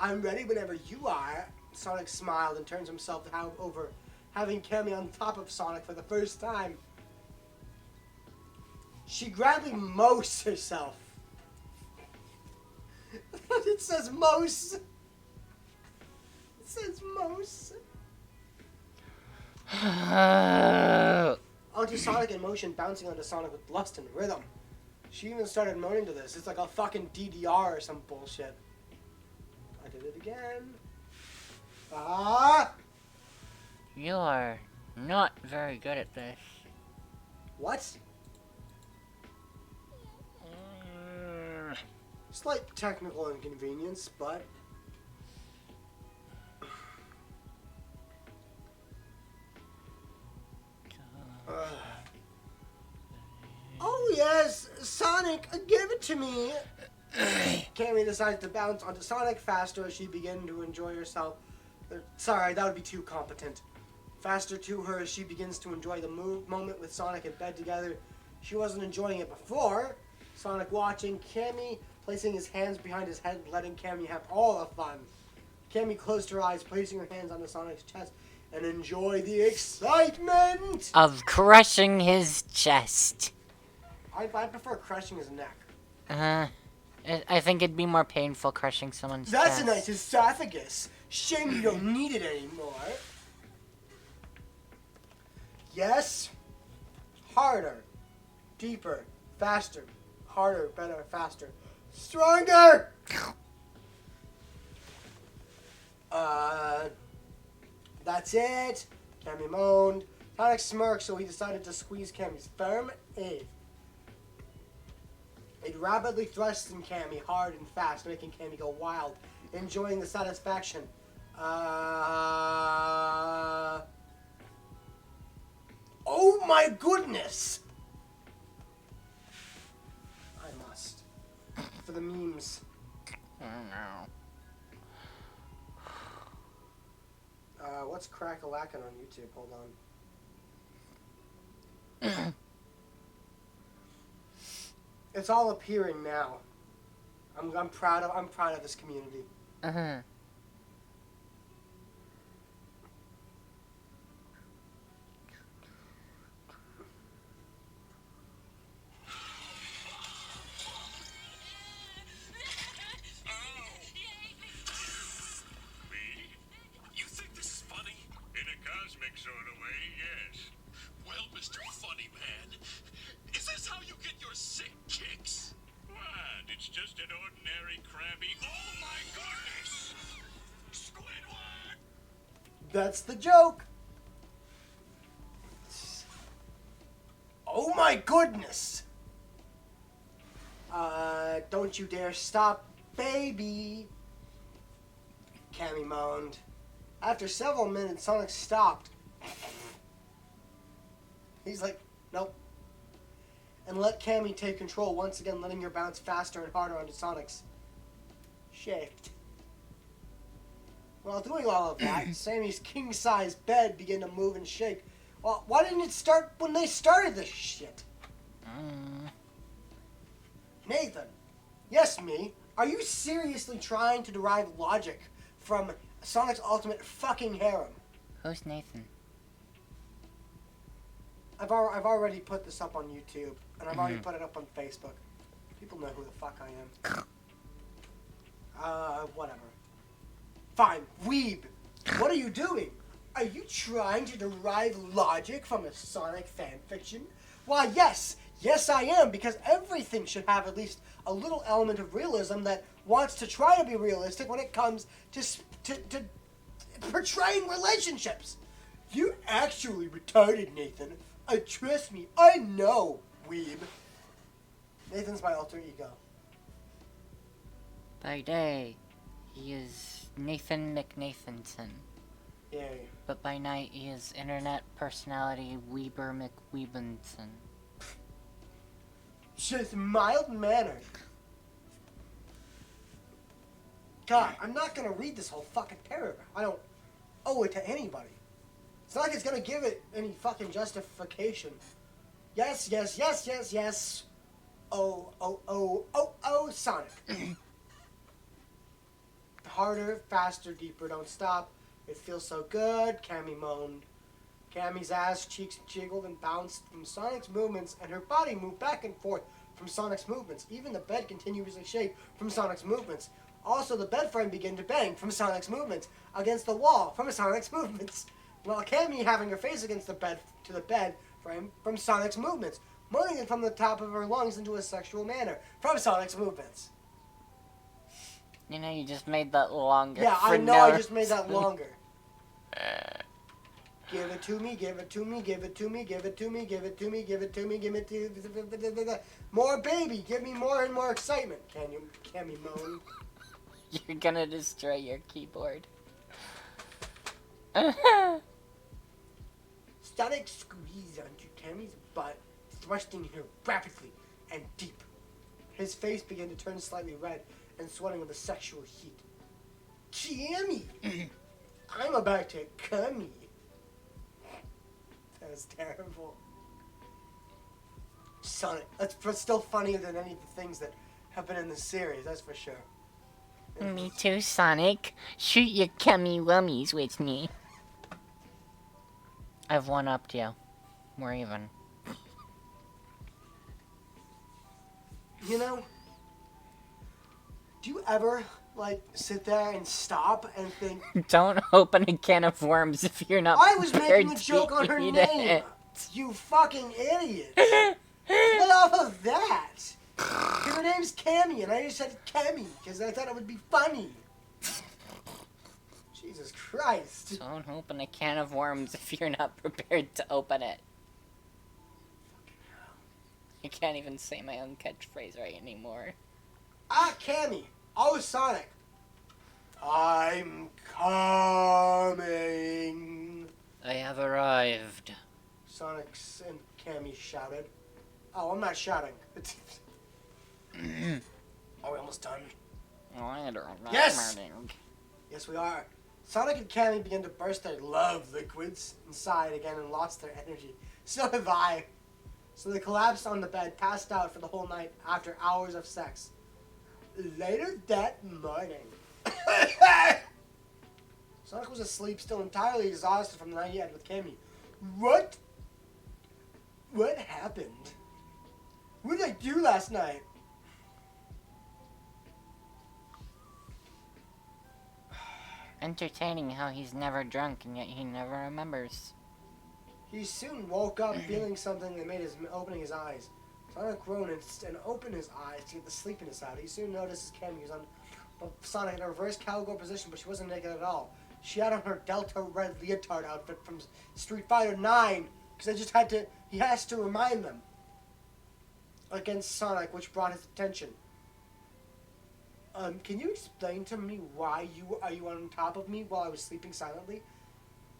I'm ready whenever you are. Sonic smiled and turns himself over, having Cammy on top of Sonic for the first time. She gradually mows herself. It says most. It says most. Onto Sonic in motion, bouncing onto Sonic with lust and rhythm. She even started moaning to this. It's like a fucking DDR or some bullshit. I did it again. Ah! You are not very good at this. What? Slight technical inconvenience, but... Oh yes, Sonic, give it to me. Cammy decides to bounce onto Sonic faster as she began to enjoy herself. Sorry, that would be too competent. Faster to her as she begins to enjoy the moment with Sonic in bed together. She wasn't enjoying it before. Sonic watching, Cammy placing his hands behind his head, letting Cammy have all the fun. Cammy closed her eyes, placing her hands onto Sonic's chest, and enjoy the excitement of crushing his chest. I prefer crushing his neck. I think it'd be more painful crushing someone's chest. That's a nice esophagus. Shame you don't need it anymore. Yes. Harder. Deeper. Faster. Harder. Better. Faster. Stronger! That's it. Cammy moaned. Sonic smirked, so he decided to squeeze Cammy's firm eighth. It rapidly thrusts in Cammy hard and fast, making Cammy go wild, enjoying the satisfaction. Oh my goodness! I must. For the memes. Oh no. What's crack-a-lackin' on YouTube? Hold It's all appearing now. I'm proud of this community. Uh-huh. You think this is funny? In a cosmic sort of way, yes. Well, Mr. Funny Man, is this how you get your sick kicks? What? It's just an ordinary Krabby. Oh my goodness! Squidward! That's the joke. Oh my goodness! Don't you dare stop, baby! Cammy moaned. After several minutes, Sonic stopped. He's like, nope. And let Cammy take control, once again letting her bounce faster and harder onto Sonic's shaft. While doing all of that, Sammy's king-size bed began to move and shake. Well, why didn't it start when they started this shit? Nathan. Yes, me. Are you seriously trying to derive logic from Sonic's ultimate fucking harem? Who's Nathan? I've already put this up on YouTube, and I've already put it up on Facebook. People know who the fuck I am. Whatever. Fine, weeb. What are you doing? Are you trying to derive logic from a Sonic fanfiction? Why, yes. Yes, I am, because everything should have at least a little element of realism that wants to try to be realistic when it comes to portraying relationships. You're actually retarded, Nathan. Trust me, I know, weeb. Nathan's my alter ego. By day, he is Nathan McNathanson. Yay. But by night, he is internet personality Weber McWebenson. Just mild-mannered. God, I'm not gonna read this whole fucking paragraph. I don't owe it to anybody. It's not like it's gonna give it any fucking justification. Yes, yes, yes, yes, yes. Oh, Sonic. Harder, faster, deeper, don't stop. It feels so good, Cammy moaned. Cammy's ass cheeks jiggled and bounced from Sonic's movements, and her body moved back and forth from Sonic's movements. Even the bed continuously shook from Sonic's movements. Also, the bed frame began to bang from Sonic's movements against the wall from Sonic's movements, while Cammy having her face against the bed frame from Sonic's movements, moaning from the top of her lungs into a sexual manner from Sonic's movements. You know, you just made that longer. Yeah, I know. I just made that longer. Give it to me, give it to me, give it to me, give it to me, give it to me, give it to me, give it to me. More baby, give me more and more excitement. Can me moan? You're gonna destroy your keyboard. Sonic squeezed onto Cammy's butt, thrusting her rapidly and deep. His face began to turn slightly red and sweating with a sexual heat. Cammy! I'm about to cummy. That was terrible. Sonic. That's still funnier than any of the things that have been in this series, that's for sure. Me too, Sonic. Shoot your cummy wummies with me. I've one-upped you. We're even. You know, do you ever, like, sit there and stop and think... Don't open a can of worms if you're not I was prepared making a to joke on her eat name! it. You fucking idiot! Get off of that! Her name's Cammy, and I just said Cammy, because I thought it would be funny. Jesus Christ. Don't open a can of worms if you're not prepared to open it. I can't even say my own catchphrase right anymore. Ah, Cammy. Oh, Sonic. I'm coming. I have arrived. Sonic and Cammy shouted. Oh, I'm not shouting. Are we almost done? Yes! Yes, we are. Sonic and Cammy began to burst their love liquids inside again and lost their energy. So have I. So they collapsed on the bed, passed out for the whole night after hours of sex. Later that morning, Sonic was asleep, still entirely exhausted from the night he had with Cammy. What? What happened? What did I do last night? Entertaining how he's never drunk and yet he never remembers. He soon woke up feeling something that made his opening his eyes. Sonic groaned and opened his eyes to get the sleepiness out. He soon noticed his Cammy was on Sonic in a reverse cowgirl position, but she wasn't naked at all. She had on her Delta Red leotard outfit from Street Fighter 9, because he has to remind them against Sonic, which brought his attention. Can you explain to me why you on top of me while I was sleeping silently?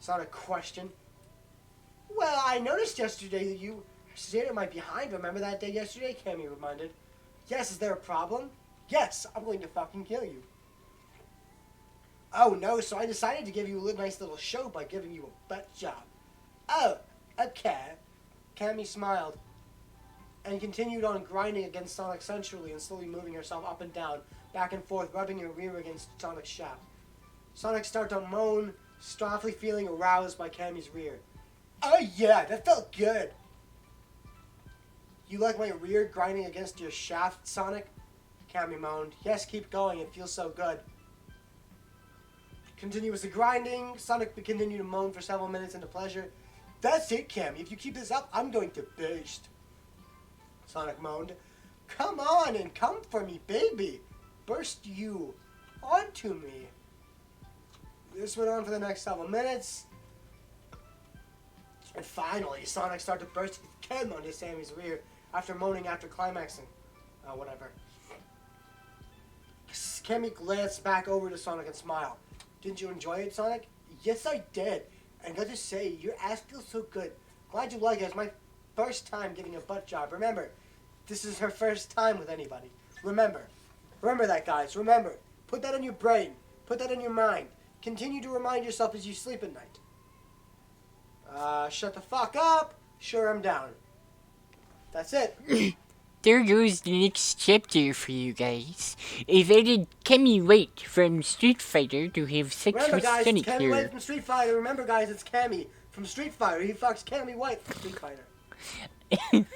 Sonic questioned. Well, I noticed yesterday that you stayed at my behind. Remember that day yesterday? Cammy reminded. Yes, is there a problem? Yes, I'm going to fucking kill you. Oh no, so I decided to give you a nice little show by giving you a butt job. Oh, okay. Cammy smiled and continued on grinding against Sonic sensually and slowly moving herself up and down, back and forth, rubbing her rear against Sonic's shaft. Sonic started to moan, softly feeling aroused by Cammy's rear. Oh yeah, that felt good. You like my rear grinding against your shaft, Sonic? Cammy moaned. Yes, keep going, it feels so good. Continuously grinding, Sonic continued to moan for several minutes into pleasure. That's it, Cammy. If you keep this up, I'm going to burst. Sonic moaned. Come on and come for me, baby. Burst you onto me. This went on for the next several minutes. And finally, Sonic started to burst his cum onto Sammy's rear after moaning after climaxing. Whatever. Cammy glanced back over to Sonic and smiled. Didn't you enjoy it, Sonic? Yes, I did. And got to say, your ass feels so good. Glad you like it. It's my first time giving a butt job. Remember, this is her first time with anybody. Remember that, guys. Remember. Put that in your brain. Put that in your mind. Continue to remind yourself as you sleep at night. Shut the fuck up. Sure, I'm down. That's it. There goes the next chapter for you guys. I've added Cammy White from Street Fighter to have sex Remember, with guys, Sonic it's Cammy here. White from Street Fighter. Remember, guys, it's Cammy from Street Fighter. He fucks Cammy White from Street Fighter.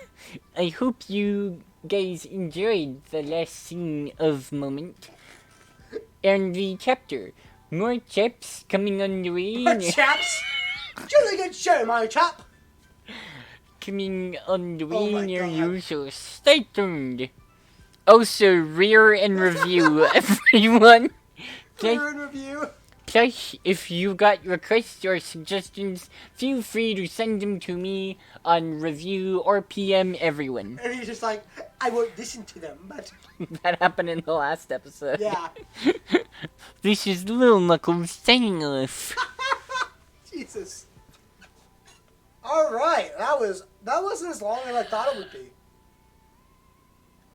I hope you guys enjoyed the last scene of moment and the chapter. More chaps coming on the way. Chaps! Jolly good show, my chap! Coming on the Oh way my near God. you, so stay tuned. Also, rear and review, everyone. Clear and review. Plus, if you got requests or suggestions, feel free to send them to me on review or PM everyone. And he's just like, I won't listen to them, but That happened in the last episode. yeah. This is Lil Knuckles signing off. Jesus. Alright, that wasn't as long as I thought it would be.